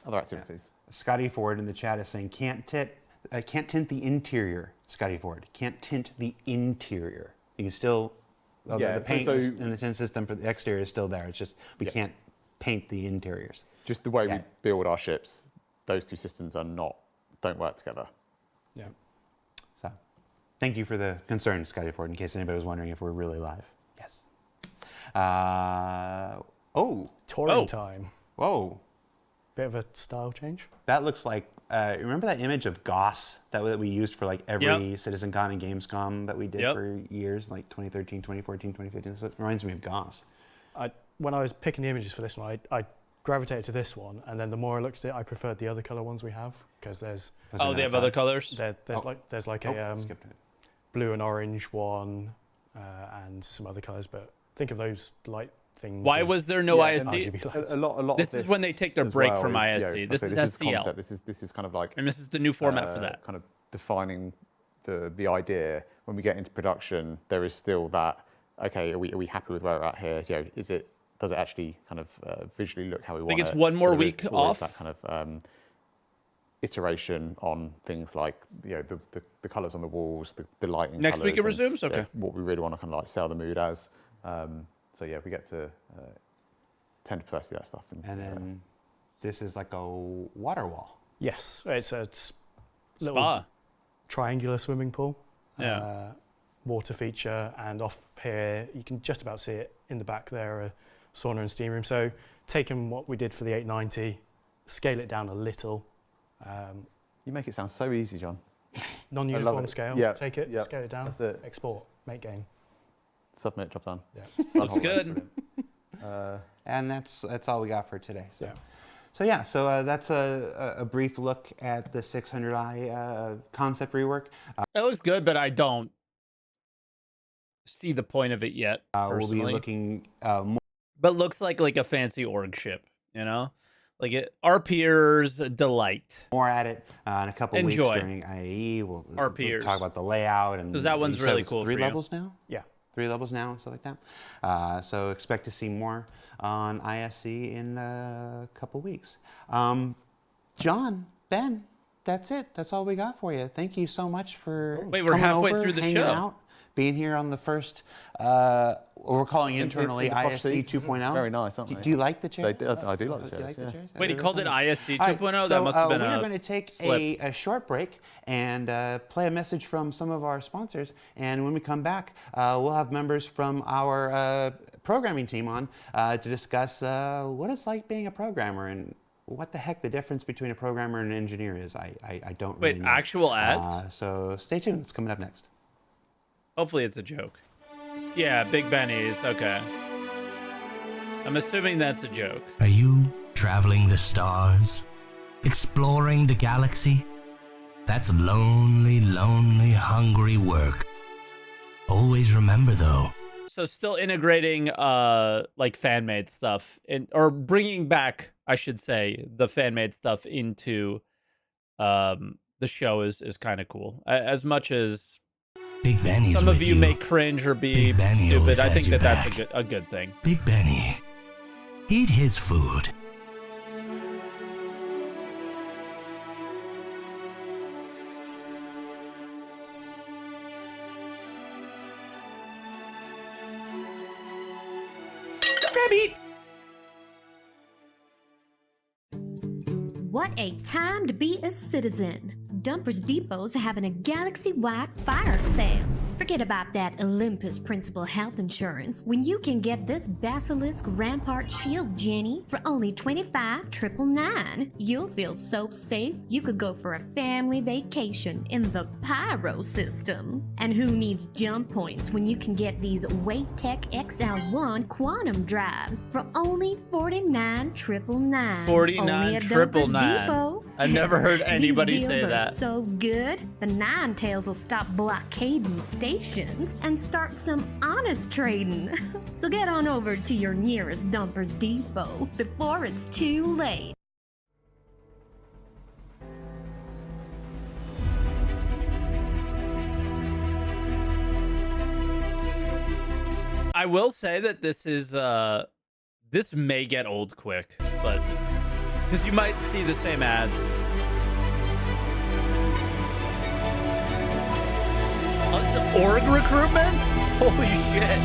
other activities. Scotty Ford in the chat is saying can't tint the interior. Scotty Ford can't tint the interior. You can still. The paint in the tint system for the exterior is still there. It's just we can't paint the interiors. Just the way we build our ships, those two systems don't work together. Yeah. So, thank you for the concern, Scotty Ford. In case anybody was wondering if we're really live. Yes. Touring time. Whoa. Bit of a style change. That looks like. Remember that image of Goss that we used for like every CitizenCon and Gamescom that we did for years, like 2013, 2014, 2015. This reminds me of Goss. When I was picking the images for this one, I gravitated to this one, and then the more I looked at it, I preferred the other color ones we have because there's Oh, they have other colors? there's like a skipped it. blue and orange one, and some other colors. But think of those light things. Why as was there no Yeah, ISC? RGB lights. A lot. This of is when they take their as break well from is, ISC. like This I is say, SCL. concept. This is kind of like And this is the new format for that. kind of defining the idea. When we get into production, there is still that. Okay, are we happy with where we're at here? Does it actually kind of visually look how we want it? Think it's one more there is week always off? that kind of iteration on things like the colours on the walls, the lighting. Next week it colours, and, resumes? Okay. what we really want to kind of like sell the mood as. We get to tend to prefer to do that stuff. And then this is like a water wall. Yes, it's a little Spa. triangular swimming pool. Yeah. Water feature, and off here you can just about see it in the back there, a sauna and steam room. So taking what we did for the 890, scale it down a little. You make it sound so easy, John. Non-uniform it. scale. Yeah, Take it, yeah, scale it down, that's it. export, make game. Submit, job done. Yeah. Looks good. And that's all we got for today. So. Yeah. So that's a brief look at the 600i concept rework. It looks good, but I don't see the point of it yet. We'll be Personally. looking more But looks like a fancy org ship, Like our peers delight. at it in a couple Enjoy. weeks during IAE. We'll peers. talk about the layout and 'Cause that one's you said really it's cool Three for you. levels now. Yeah. 3 levels now and stuff like that. So expect to see more on ISC in a couple weeks. John, Ben, that's it. That's all we got for you. Thank you so much for Wait, we're coming halfway over, through the hanging show. out, being here on the first, what we're calling internally in the posh ISC seats. 2.0. Very nice, aren't they? Do you like the chairs? I do like the Do you chairs, like the chairs? Wait, he called it ISC All right, 2.0? so, That must have been we're a going to take slip. a short break and play a message from some of our sponsors. And when we come back, we'll have members from our programming team on to discuss what it's like being a programmer and what the heck the difference between a programmer and an engineer is. I don't really Wait, know. actual ads? So stay tuned. It's coming up next. Hopefully it's a joke. Yeah, Big Benny's. Okay. I'm assuming that's a joke. Are you traveling the stars? Exploring the galaxy? That's lonely, lonely, hungry work. Always remember, though. So still integrating like fan-made stuff or bringing back, I should say, the fan-made stuff into the show is kind of cool. As much as Big Benny's some of with you may cringe or be Big Benny stupid, always I has think your that that's back. a good thing. Big Benny. Eat his food. Rabbit! What a time to be a citizen! Dumpers Depot's having a galaxy-wide fire sale. Forget about that Olympus Principal Health Insurance when you can get this Basilisk Rampart Shield Jenny for only $25,999. You'll feel so safe you could go for a family vacation in the Pyro system. And who needs jump points when you can get these Waytech XL1 Quantum Drives for only $49,999? Only at Dumpers $49,999. Depot. I've never heard anybody These say deals are that. so good, the Nine Tails will stop blockading stations and start some honest trading. So get on over to your nearest Dumpers Depot before it's too late. I will say that this is this may get old quick, but because you might see the same ads. Us org recruitment? Holy shit.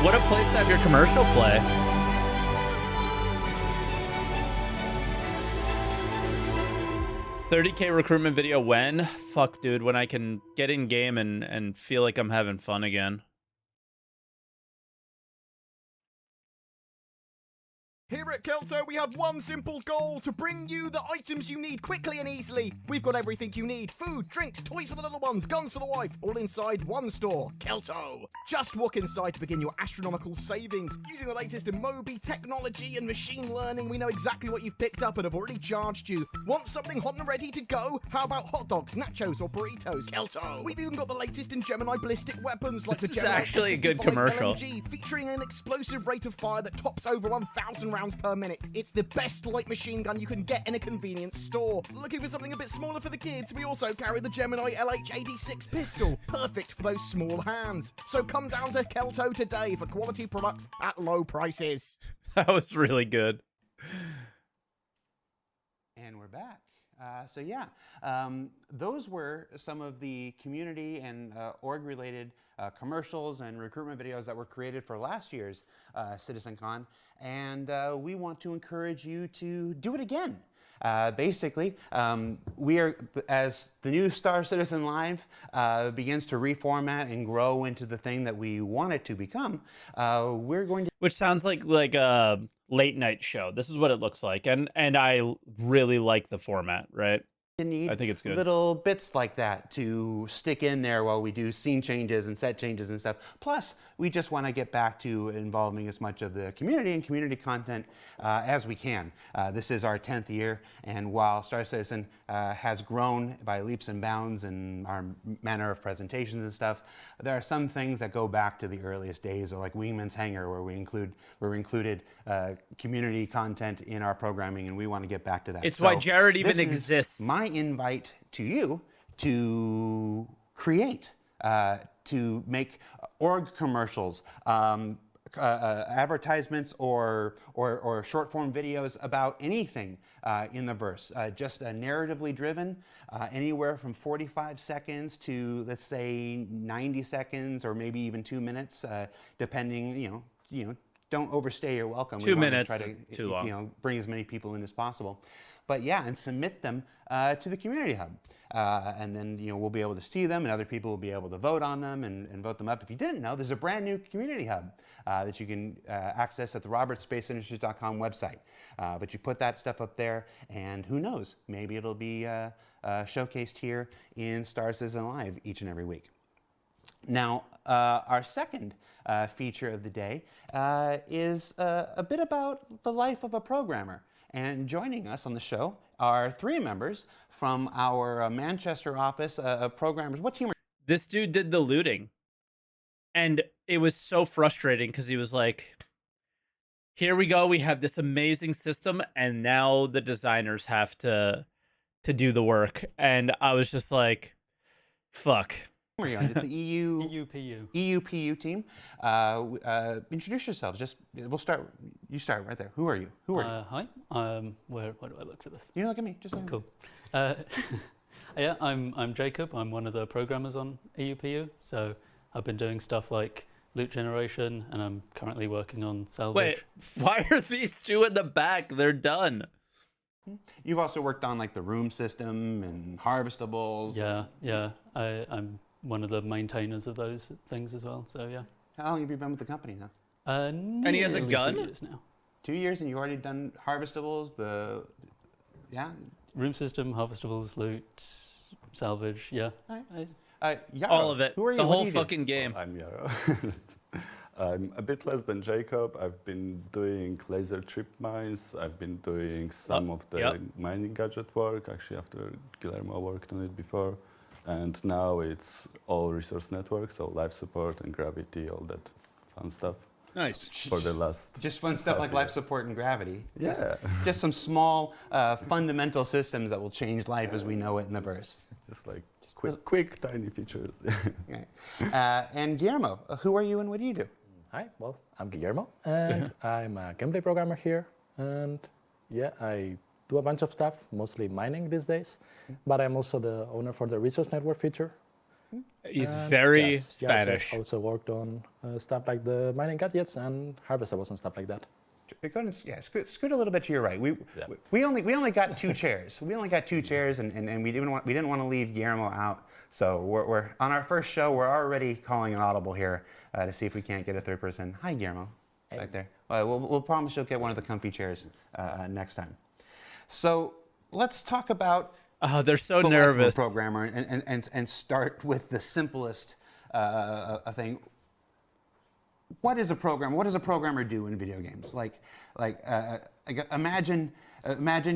What a place to have your commercial play. $30K recruitment video when? Fuck, dude, when I can get in game and feel like I'm having fun again. Here at Kelto, we have one simple goal: to bring you the items you need quickly and easily. We've got everything you need: food, drinks, toys for the little ones, guns for the wife, all inside one store, Kelto. Just walk inside to begin your astronomical savings. Using the latest in Mobi technology and machine learning, we know exactly what you've picked up and have already charged you. Want something hot and ready to go? How about hot dogs, nachos, or burritos? Kelto. We've even got the latest in Gemini ballistic weapons like This the is Gemini actually a good 55 commercial. LMG, featuring an explosive rate of fire that tops over 1,000 rounds per minute. It's the best light machine gun you can get in a convenience store. Looking for something a bit smaller for the kids? We also carry the Gemini LH86 pistol, perfect for those small hands. So come down to Kelto today for quality products at low prices. That was really good. And we're back. Those were some of the community and org-related commercials and recruitment videos that were created for last year's CitizenCon, and we want to encourage you to do it again. We are, as the new Star Citizen Live begins to reformat and grow into the thing that we want it to become, we're going to... Which sounds like a late night show. This is what it looks like, and I really like the format, right? Need I think it's good. Little bits like that to stick in there while we do scene changes and set changes and stuff. Plus, we just want to get back to involving as much of the community and community content as we can. This is our 10th year, and while Star Citizen has grown by leaps and bounds in our manner of presentations and stuff, there are some things that go back to the earliest days, or like Wingman's Hangar, where we included community content in our programming, and we want to get back to that. It's why Jared even this is exists. My invite to you to create, to make org commercials, advertisements, or short form videos about anything in the verse, just narratively driven, anywhere from 45 seconds to, let's say, 90 seconds, or maybe even 2 minutes, depending. You know, don't overstay your welcome. 2 minutes try to, is too long. Bring as many people in as possible. But yeah, and submit them to the Community Hub. And then we'll be able to see them, and other people will be able to vote on them and vote them up. If you didn't know, there's a brand new Community Hub that you can access at the robertspaceindustriescom website. But you put that stuff up there, and who knows, maybe it'll be showcased here in Star Citizen Live each and every week. Now, our second feature of the day is a bit about the life of a programmer. And joining us on the show are three members from our Manchester office of programmers. What team are This dude did the looting. And it was so frustrating because he was like, here we go. We have this amazing system. And now the designers have to do the work. And I was just like, fuck. you on? It's the EUPU. EUPU team. Introduce yourselves. Just we'll start. You start right there. Who are you? Who are you? Hi. Where do I look for this? You look at me. Just look at me. Cool. Yeah, I'm Jacob. I'm one of the programmers on EUPU. So I've been doing stuff like loot generation, and I'm currently working on salvage. Wait, why are these two in the back? They're done. You've also worked on like the room system and harvestables. Yeah. I'm one of the maintainers of those things as well. So yeah. How long have you been with the company now? And he has a Nearly gun? 2 years now. 2 years, and you've already done harvestables. Yeah. Room system, harvestables, loot, salvage. Yeah. Yarrow, All of it. Who are you? The What do whole you do? fucking game. I'm Yarrow. I'm a bit less than Jacob. I've been doing laser trip mines. I've been doing some of the mining gadget work, actually after Guillermo worked on it before. And now it's all resource network, so life support and gravity, all that fun stuff. Nice. For the last Just fun stuff like half year. life support and gravity. Yeah. Just some small fundamental systems that will change life as we know it in the verse. Just like quick tiny features. Okay. And Guillermo, who are you and what do you do? Hi, well, I'm Guillermo, and I'm a gameplay programmer here. And yeah, I do a bunch of stuff, mostly mining these days, but I'm also the owner for the resource network feature. He's very Yes, Spanish. I also worked on stuff like the mining gadgets and harvestables and stuff like that. Go ahead and, scoot a little bit to your right. We only got two chairs. We only got two chairs, and we didn't want to leave Guillermo out. So we're on our first show. We're already calling an audible here to see if we can't get a third person. Hi, Guillermo, back there. We'll promise you'll get one of the comfy chairs next time. So let's talk about. Oh, they're so the life of a nervous. programmer, and start with the simplest thing. What is a programmer? What does a programmer do in video games? Imagine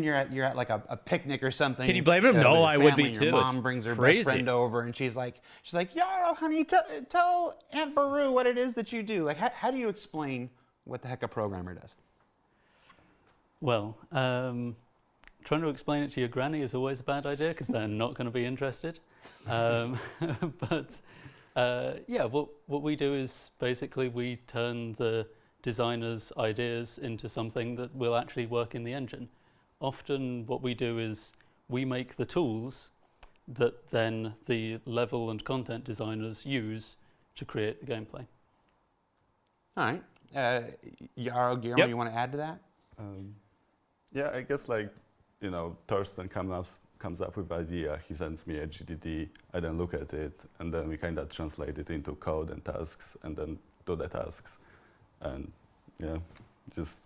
you're at like a picnic or something. Can you blame him? with No, your I would be family, and too. Your It's mom brings her crazy. best friend over, and she's like, "Yarrow, honey, tell Aunt Baru what it is that you do." Like, how do you explain what the heck a programmer does? Well, trying to explain it to your granny is always a bad idea because they're not going to be interested. Yeah, what we do is basically we turn the designer's ideas into something that will actually work in the engine. Often what we do is we make the tools that then the level and content designers use to create the gameplay. All right, Yarrow, Guillermo, Yep. you want to add to that? Yeah, I guess Thorsten comes up with idea. He sends me a GDD. I then look at it, and then we kind of translate it into code and tasks, and then do the tasks, and yeah, just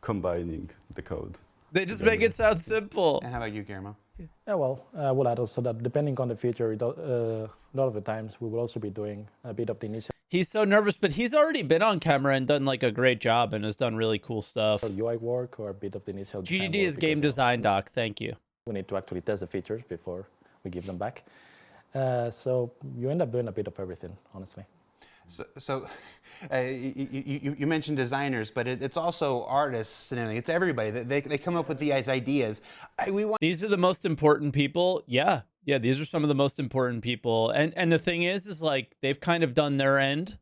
combining the code. They just make it sound simple. And how about you, Guillermo? Yeah, well, I will add also that depending on the feature, a lot of the times we will also be doing a bit of the initial He's so nervous, but he's already been on camera and done like a great job and has done really cool stuff. UI work or a bit of the initial design GDD work is game because, design doc. Thank you. we need to actually test the features before we give them back. So you end up doing a bit of everything, honestly. So you mentioned designers, but it's also artists and everything. It's everybody. They come up with these ideas. These are the most important people. Yeah, these are some of the most important people. And the thing is like they've kind of done their end.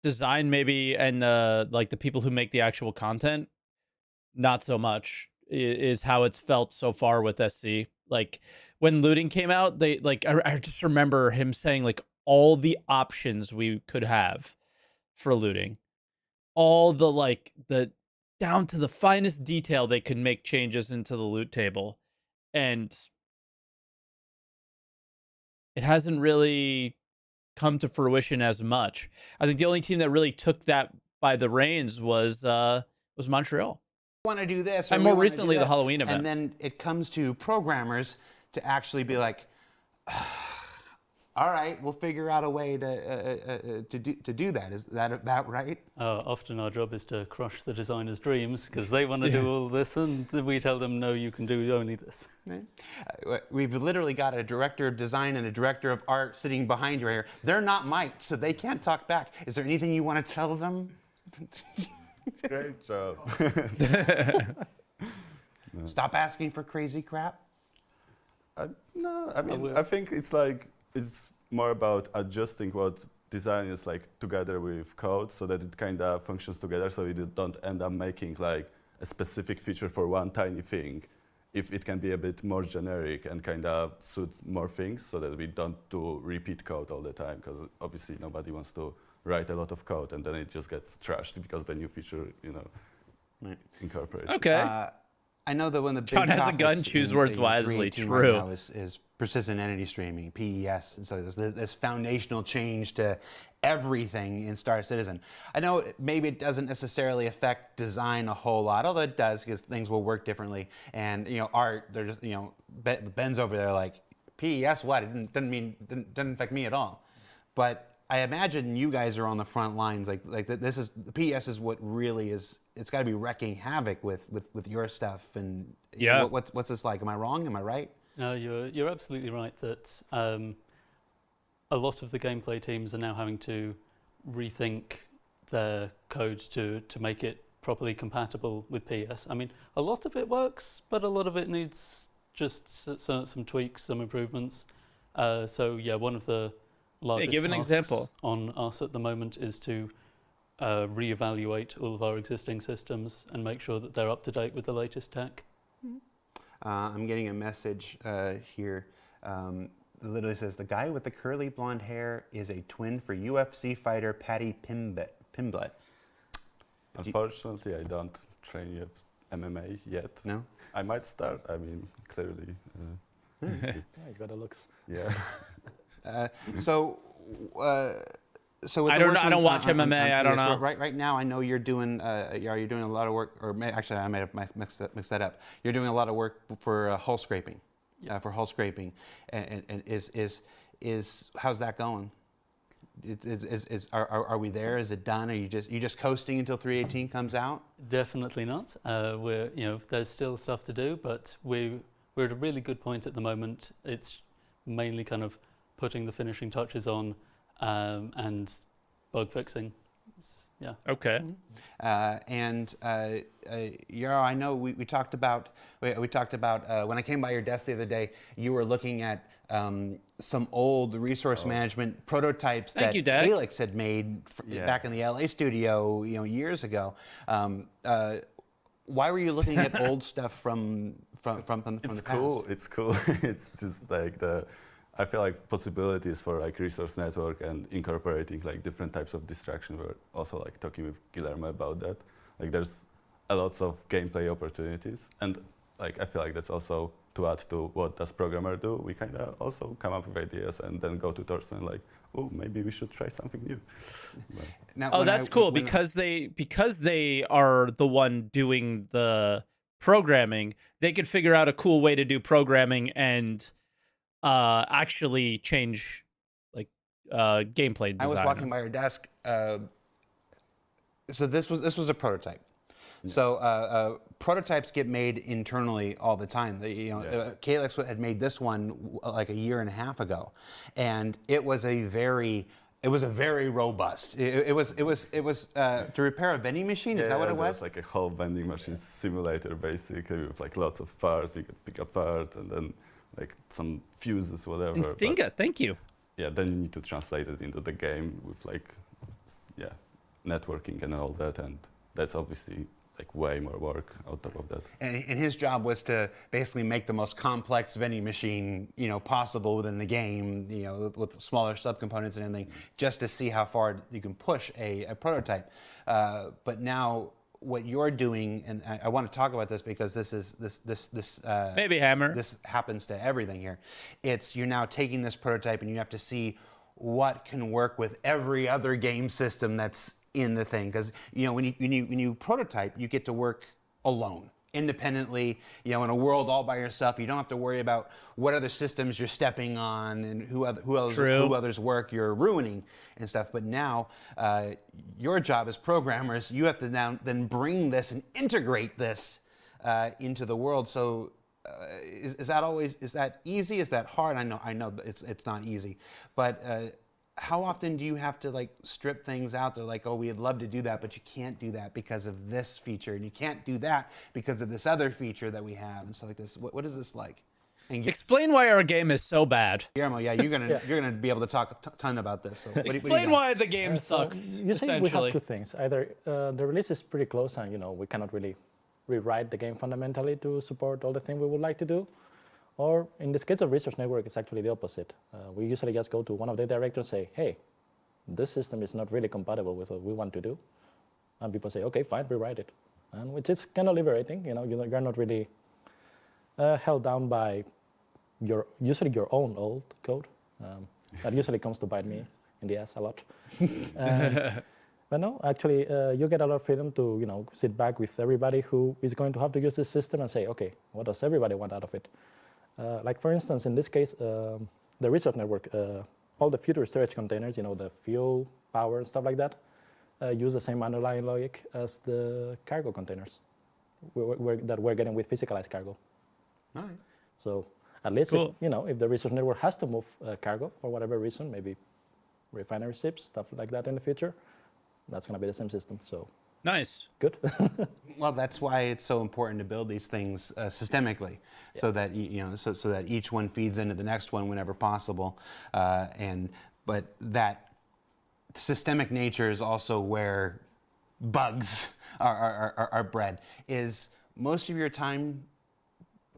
Design maybe, and like the people who make the actual content, not so much is how it's felt so far with SC. Like when looting came out, they like I just remember him saying like all the options we could have for looting, all the down to the finest detail they could make changes into the loot table, and it hasn't really come to fruition as much. I think the only team that really took that by the reins was Montreal. want to do this. Or And we more wanna do recently, the this. Halloween event. And then it comes to programmers to actually be like, all right, we'll figure out a way to do that. Is that about right? Often our job is to crush the designer's dreams because they want to do all this, and we tell them, no, you can do only this. Right. We've literally got a director of design and a director of art sitting behind you here. They're not mites, so they can't talk back. Is there anything you want to tell them? Great job. Stop asking for crazy crap. No, I mean, I think it's more about adjusting what designers like together with code so that it kind of functions together, so you don't end up making like a specific feature for one tiny thing. If it can be a bit more generic and kind of suit more things, so that we don't do repeat code all the time, because obviously nobody wants to write a lot of code and then it just gets trashed because the new feature, incorporates. Okay. I know that when the big John has a gun, topics choose in words wisely. 318 True. right now is persistent entity streaming, PES, and so there's this foundational change to everything in Star Citizen. I know maybe it doesn't necessarily affect design a whole lot, although it does because things will work differently. And art, they're just Ben's over there like PES, what? It doesn't affect me at all. But I imagine you guys are on the front lines. Like this is the PES is what really is. It's got to be wrecking havoc with your stuff. And yeah, what's this like? Am I wrong? Am I right? No, you're absolutely right that a lot of the gameplay teams are now having to rethink their code to make it properly compatible with PS. I mean, a lot of it works, but a lot of it needs just some tweaks, some improvements. So yeah, one of the largest give an tasks example on us at the moment is to reevaluate all of our existing systems and make sure that they're up to date with the latest tech. I'm getting a message here. It literally says, the guy with the curly blonde hair is a twin for UFC fighter Paddy Pimblett. Unfortunately, I don't train yet MMA yet. No? I might start. I mean, clearly. Yeah, you got the looks. Yeah. So with I the don't work I don't on- watch on- MMA. on I don't PS, know. Right now, I know you're doing a lot of work, actually, I may have mixed that up. You're doing a lot of work for hull scraping. Yes. For hull scraping, and is how's that going? Are we there? Is it done? Are you just coasting until 318 comes out? Definitely not. There's still stuff to do, but we're at a really good point at the moment. It's mainly kind of putting the finishing touches on and bug fixing. Yeah. Okay. Yarrow, I know we talked about when I came by your desk the other day, you were looking at some old resource management prototypes that Calyx had made back in the LA studio, years ago. Why were you looking at old stuff from the past? Cool. It's cool. It's just like I feel like possibilities for like resource network and incorporating like different types of distraction. We're also like talking with Guillermo about that. Like there's a lots of gameplay opportunities, and like I feel like that's also to add to what does programmer do. We kind of also come up with ideas and then go to Thorsten like, oh, maybe we should try something new. Now, that's cool because they are the one doing the programming. They could figure out a cool way to do programming and actually change like gameplay design. I was walking by your desk. So this was a prototype. Yeah. So prototypes get made internally all the time. Calyx had made this one like a year and a half ago, and it was a very robust. It was to repair a vending machine. Is that what it was? It was like a whole vending machine simulator basically with like lots of parts you could pick apart and then like some fuses, whatever. Instinga, thank you. Yeah, then you need to translate it into the game with like, networking and all that, and that's obviously like way more work on top of that. And his job was to basically make the most complex vending machine, possible within the game, with smaller subcomponents and everything, just to see how far you can push a prototype. But now, what you're doing, and I want to talk about this because this Baby hammer. This happens to everything here. You're now taking this prototype and you have to see what can work with every other game system that's in the thing. Because when you prototype, you get to work alone, independently, in a world all by yourself. You don't have to worry about what other systems you're stepping on and who others work you're ruining and stuff. But now, your job as programmers, you have to now then bring this and integrate this into the world. So is that easy? Is that hard? I know it's not easy, but how often do you have to strip things out? They're like, oh, we'd love to do that, but you can't do that because of this feature, and you can't do that because of this other feature that we have, and stuff like this. What is this like? And Explain why our game is so bad. Guillermo, yeah, you're gonna be able to talk a ton about this. So Explain why the game sucks. You see, we have two things. Either the release is pretty close, and we cannot really rewrite the game fundamentally to support all the things we would like to do. Or in this case of Research Network, it's actually the opposite. We usually just go to one of the directors and say, hey, this system is not really compatible with what we want to do. And people say, okay, fine, rewrite it. And which is kind of liberating. You're not really held down by usually your own old code. That usually comes to bite me in the ass a lot. But no, actually, you get a lot of freedom to sit back with everybody who is going to have to use this system and say, okay, what does everybody want out of it? Like for instance, in this case, the Research Network, all the future storage containers, the fuel, power, and stuff like that, use the same underlying logic as the cargo containers that we're getting with physicalized cargo. All right. So at least, cool. if the Research Network has to move cargo for whatever reason, maybe refinery ships, stuff like that in the future, that's going to be the same system. So Nice. good. Well, that's why it's so important to build these things systemically, so that so that each one feeds into the next one whenever possible, but that systemic nature is also where bugs are bred. Is most of your time?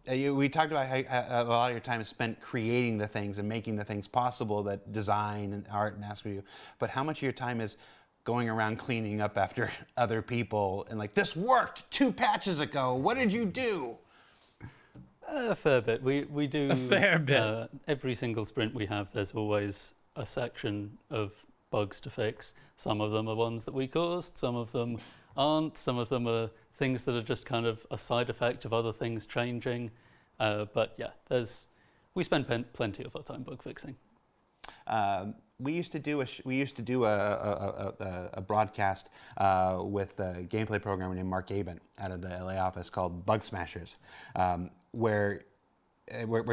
We talked about how a lot of your time is spent creating the things and making the things possible that design and art and ask for you, but how much of your time is going around cleaning up after other people and this worked 2 patches ago, what did you do? A fair bit. We do A fair bit. Every single sprint we have, there's always a section of bugs to fix. Some of them are ones that we caused, some of them aren't, some of them are things that are just kind of a side effect of other things changing. But yeah, we spend plenty of our time bug fixing. We used to do a broadcast with a gameplay programmer named Mark Abent out of the LA office called Bug Smashers, where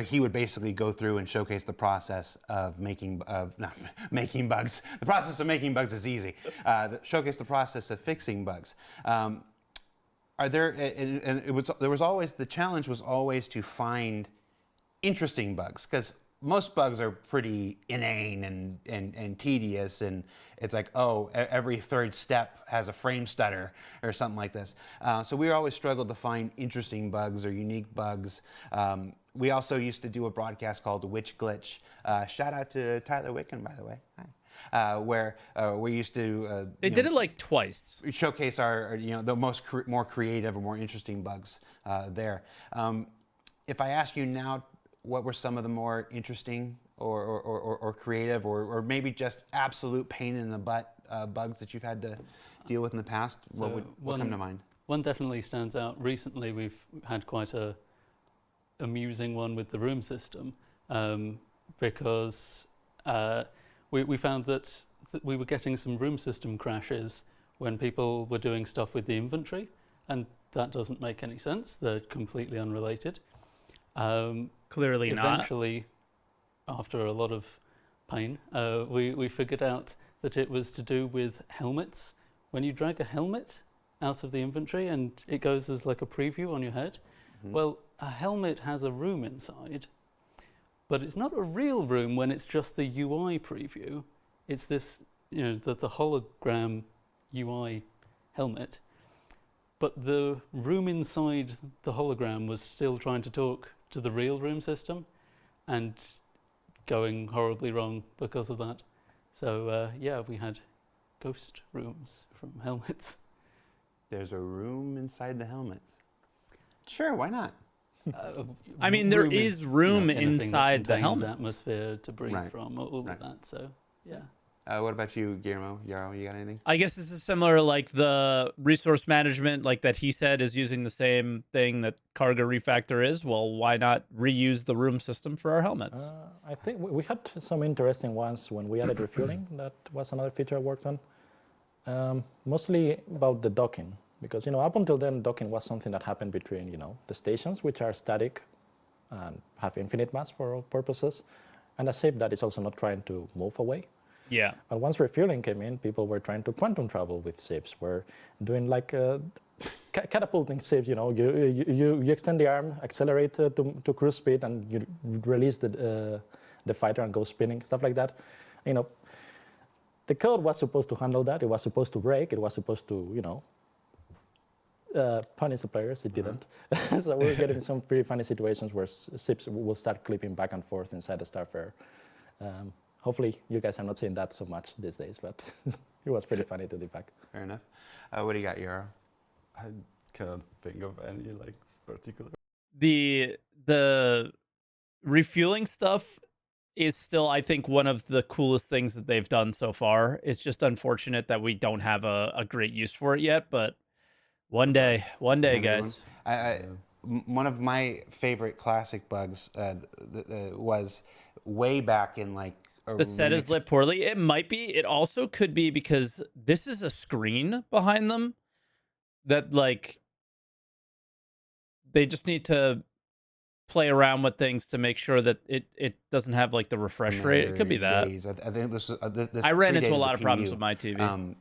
he would basically go through and showcase the process of making bugs. The process of making bugs is easy. Showcase the process of fixing bugs. The challenge was always to find interesting bugs, because most bugs are pretty inane and tedious, and it's like, oh, every third step has a frame stutter or something like this. So we always struggled to find interesting bugs or unique bugs. We also used to do a broadcast called Witch Glitch. Shout out to Tyler Wicken, by the way. Hi. Where we used to They did it twice. showcase our the more creative or more interesting bugs there. If I ask you now, what were some of the more interesting or creative or maybe just absolute pain in the butt bugs that you've had to deal with in the past? So what come to mind? One definitely stands out. Recently, we've had quite a amusing one with the room system, because we found that we were getting some room system crashes when people were doing stuff with the inventory, and that doesn't make any sense. They're completely unrelated. Clearly not. Eventually, after a lot of pain, we figured out that it was to do with helmets. When you drag a helmet out of the inventory and it goes as like a preview on your head, well, a helmet has a room inside, but it's not a real room when it's just the UI preview. It's this, the hologram UI helmet. But the room inside the hologram was still trying to talk to the real room system and going horribly wrong because of that. So we had ghost rooms from helmets. There's a room inside the helmets. Sure, why not? I mean, there is room anything that inside the contains helmet. atmosphere to breathe Right. from, all Right. of that. So yeah. What about you, Guillermo? Yarrow, you got anything? I guess this is similar, like the resource management, like that he said is using the same thing that Cargo Refactor is. Well, why not reuse the room system for our helmets? I think we had some interesting ones when we added refueling. That was another feature I worked on. Mostly about the docking, because up until then, docking was something that happened between the stations, which are static and have infinite mass for all purposes, and a ship that is also not trying to move away. Yeah. But once refueling came in, people were trying to quantum travel with ships. We're doing like catapulting ships. You extend the arm, accelerate to cruise speed, and you release the fighter and go spinning, stuff like that. The code was supposed to handle that. It was supposed to break. It was supposed to punish the players. It didn't. So we're getting some pretty funny situations where ships will start clipping back and forth inside the Starfarer. Hopefully, you guys are not seeing that so much these days, but it was pretty funny to debug. Fair enough. What do you got, Yarrow? I cannot think of any particular. The refueling stuff is still, I think, one of the coolest things that they've done so far. It's just unfortunate that we don't have a great use for it yet, but one day, guys. One of my favorite classic bugs was way back in the set is lit poorly. It might be. It also could be because this is a screen behind them that they just need to play around with things to make sure that it doesn't have the refresh rate. It could be that. I think this I ran into a predated lot the of problems PDU. with my TV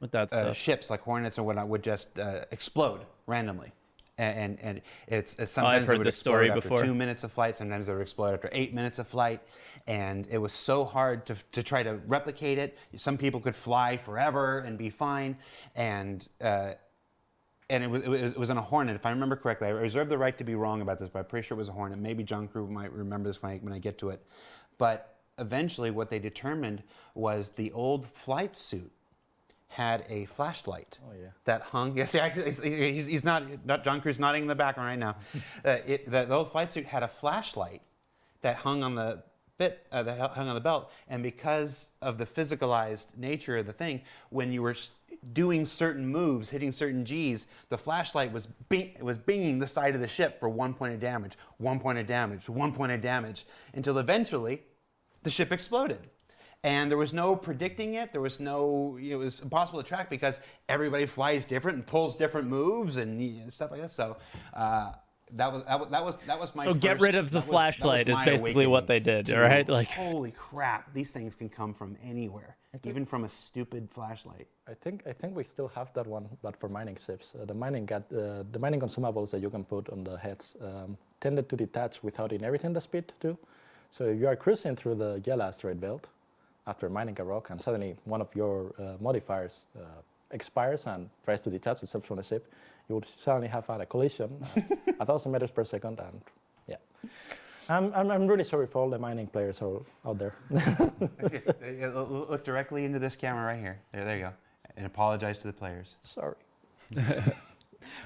with that stuff. Ships like Hornets and whatnot would just explode randomly. And it's sometimes I've heard it would this story explode after before. 2 minutes of flight. Sometimes it would explode after 8 minutes of flight, and it was so hard to try to replicate it. Some people could fly forever and be fine, and it was on a Hornet, if I remember correctly. I reserve the right to be wrong about this, but I'm pretty sure it was a Hornet. Maybe John Crew might remember this when I get to it. But eventually, what they determined was the old flight suit had a flashlight that hung. Yes, he's not John Crew's nodding in the background right now. The old flight suit had a flashlight that hung on the belt, and because of the physicalized nature of the thing, when you were doing certain moves, hitting certain G's, the flashlight was binging the side of the ship for 1 point of damage, 1 point of damage, 1 point of damage, until eventually the ship exploded. And there was no predicting it. There was no, it was impossible to track because everybody flies different and pulls different moves and stuff like that. So that was my. So get rid of the flashlight is basically what they did, right? Holy crap! These things can come from anywhere, even from a stupid flashlight. I think we still have that one, but for mining ships, the mining consumables that you can put on the heads tended to detach without inheriting the speed too. So if you are cruising through the Yellow asteroid belt after mining a rock, and suddenly one of your modifiers expires and tries to detach itself from the ship, you would suddenly have had a collision 1,000 meters per second, and yeah. I'm really sorry for all the mining players out there. Look directly into this camera right here. There you go, and apologize to the players. Sorry.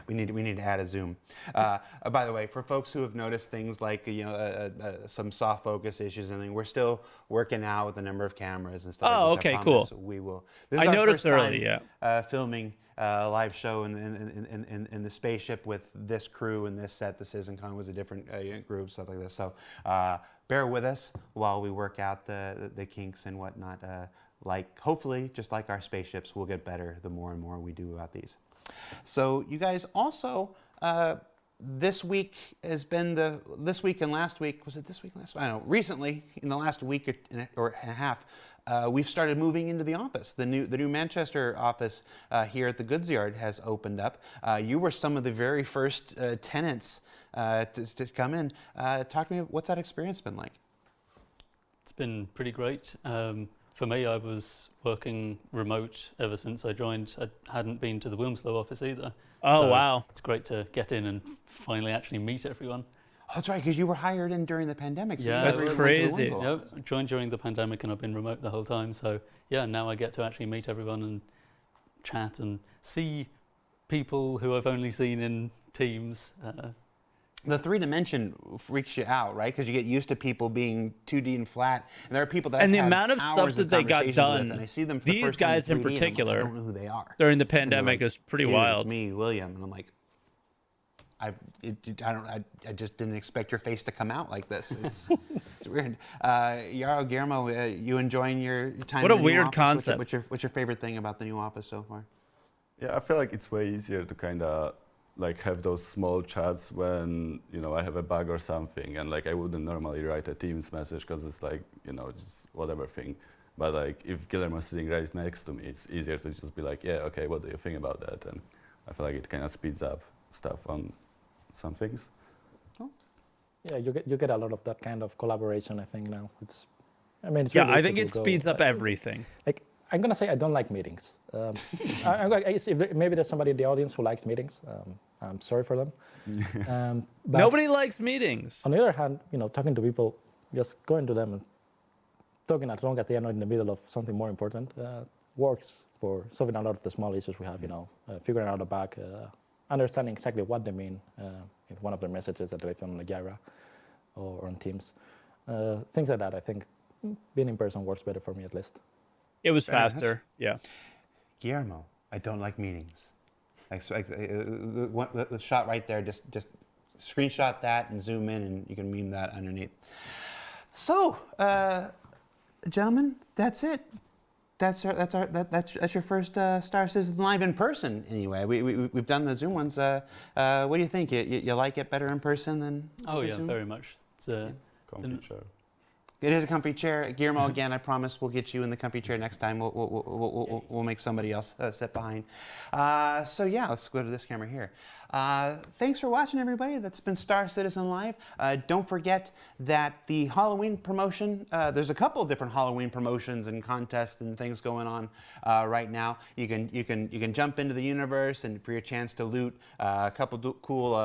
We need to add a zoom. By the way, for folks who have noticed things like some soft focus issues and things, we're still working out with the number of cameras and stuff. Oh, like this. okay, cool. We will. This is I our noticed first early, time, filming a live show in the spaceship with this crew and this set. The CitizenCon was a different group, stuff like this. So bear with us while we work out the kinks and whatnot. Hopefully, just like our spaceships, we'll get better the more and more we do about these. So you guys also, this week has been this week and last week, was it this week and last week? I don't know, recently, in the last week or and a half, we've started moving into the office. The new Manchester office here at the Goods Yard has opened up. You were some of the very first tenants to come in. Talk to me, what's that experience been like? It's been pretty great. For me, I was working remote ever since I joined. I hadn't been to the Wilmslow office either. Oh, so wow. It's great to get in and finally actually meet everyone. Oh, that's right, because you were hired in during the pandemic. So Yeah, That's crazy. Yep, I joined during the pandemic and I've been remote the whole time. So yeah, now I get to actually meet everyone and chat and see people who I've only seen in Teams. the 3D freaks you out, right? Because you get used to people being 2D and flat, and there are people that And I've the had amount of stuff hours that they got conversations done, with, and I see them for the these first time guys in 3D, and I'm like, I particular, don't know who they are. during the And they're pandemic like, is pretty "Dude, wild. it's me, William," and I'm like, I just didn't expect your face to come out like this. It's weird. Yarrow, Guillermo, you enjoying your time? What in a the new weird office? concept. What's your favorite thing about the new office so far? Yeah, I feel like it's way easier to kind of like have those small chats when, you know, I have a bug or something, and like I wouldn't normally write a Teams message because it's like, you know, just whatever thing. But like if Guillermo's sitting right next to me, it's easier to just be like, yeah, okay, what do you think about that? And I feel like it kind of speeds up stuff on some things. Yeah, you get a lot of that kind of collaboration. I think now it's Yeah, really I easy think to it go, speeds up like, everything. Like I'm gonna say I don't like meetings. Maybe there's somebody in the audience who likes meetings. I'm sorry for them. But Nobody likes meetings. on the other hand, you know, talking to people, just going to them and talking as long as they are not in the middle of something more important, works for solving a lot of the small issues we have. You know, figuring out a bug, understanding exactly what they mean with one of their messages that they left on Jira or on Teams. Things like that. I think being in person works better for me at least. It was faster. Yeah. Guillermo, I don't like meetings. The shot right there, just screenshot that and zoom in, and you can meme that underneath. So, gentlemen, that's it. That's your first Star Citizen Live in person. Anyway, we've done the Zoom ones. What do you think? You like it better in person than? Oh yeah, Zoom? very much. It's Comfy chair. It is a comfy chair. Guillermo, again, I promise we'll get you in the comfy chair next time. We'll make somebody else sit behind. So yeah, let's go to this camera here. Thanks for watching, everybody. That's been Star Citizen Live. Don't forget that the Halloween promotion, there's a couple of different Halloween promotions and contests and things going on right now. You can jump into the universe and for your chance to loot a couple cool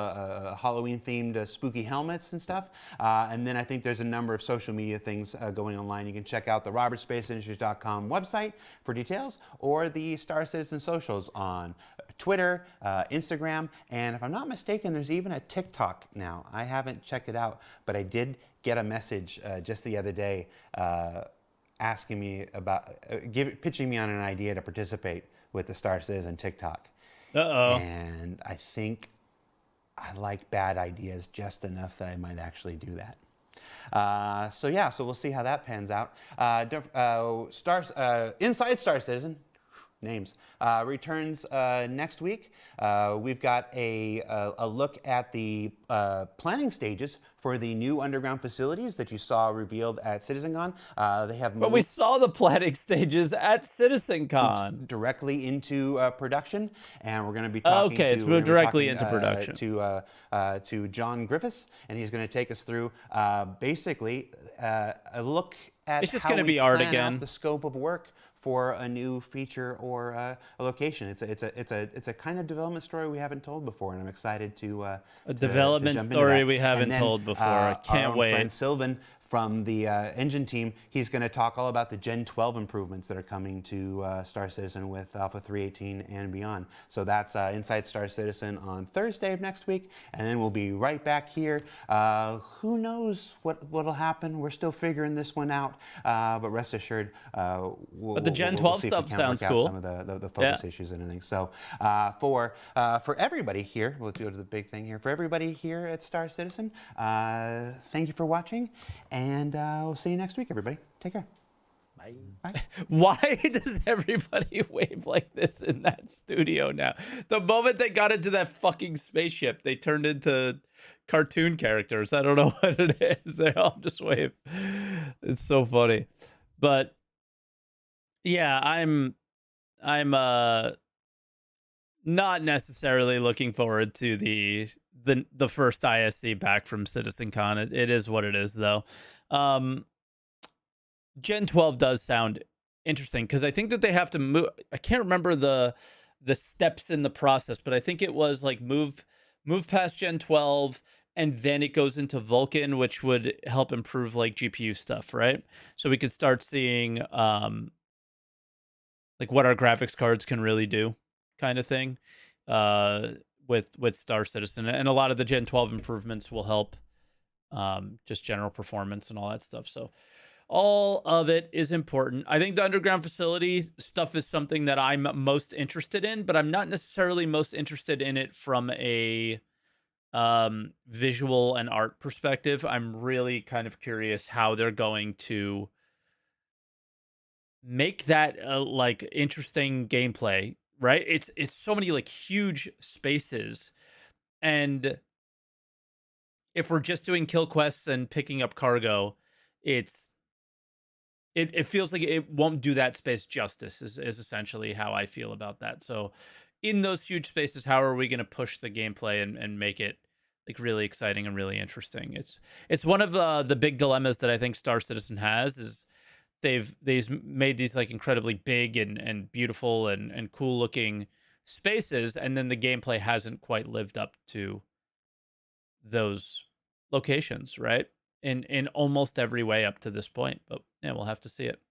Halloween-themed spooky helmets and stuff. And then I think there's a number of social media things going online. You can check out the robertsspaceindustries.com website for details, or the Star Citizen socials on Twitter, Instagram, and if I'm not mistaken, there's even a TikTok now. I haven't checked it out, but I did get a message just the other day asking me about, pitching me on an idea to participate with the Star Citizen TikTok. Uh-oh. And I think I like bad ideas just enough that I might actually do that. So yeah, so we'll see how that pans out. Inside Star Citizen, names, returns next week. We've got a look at the planning stages for the new underground facilities that you saw revealed at CitizenCon. They have But we saw the planning stages at CitizenCon. directly into production, and we're going to be talking okay, it's moved directly into production. To John Griffiths, and he's going to take us through basically a look at It's just how gonna we be art plan again. out the scope of work for a new feature or a location. It's a kind of development story we haven't told before, and I'm excited to development jump into story that. we haven't And then, told before. I can't our own wait. friend Sylvan from the engine team, he's going to talk all about the Gen 12 improvements that are coming to Star Citizen with Alpha 318 and beyond. So that's Inside Star Citizen on Thursday of next week, and then we'll be right back here. Who knows what'll happen? We're still figuring this one out, but rest assured, But the Gen we'll 12 see if we stuff can't sounds work out cool. some of the focus issues and everything. So for everybody here, we'll go to the big thing here. For everybody here at Star Citizen, thank you for watching, and we'll see you next week, everybody. Take care. Bye. Bye. Why does everybody wave like this in that studio now? The moment they got into that fucking spaceship, they turned into cartoon characters. I don't know what it is. They all just wave. It's so funny. But yeah, I'm not necessarily looking forward to the first ISC back from CitizenCon. It is what it is, though. Gen 12 does sound interesting because I think that they have to move. I can't remember the steps in the process, but I think it was like move past Gen 12 and then it goes into Vulkan, which would help improve like GPU stuff, right? So we could start seeing like what our graphics cards can really do, kind of thing. with Star Citizen, and a lot of the Gen 12 improvements will help just general performance and all that stuff. So all of it is important. I think the underground facility stuff is something that I'm most interested in, but I'm not necessarily most interested in it from a visual and art perspective. I'm really kind of curious how they're going to make that like interesting gameplay, right? It's so many like huge spaces, and if we're just doing kill quests and picking up cargo, it feels like it won't do that space justice, is essentially how I feel about that. So in those huge spaces, how are we going to push the gameplay and make it like really exciting and really interesting? It's one of the big dilemmas that I think Star Citizen has, is they've made these like incredibly big and beautiful and cool looking spaces, and then the gameplay hasn't quite lived up to those locations, right? In almost every way up to this point. But yeah, we'll have to see it.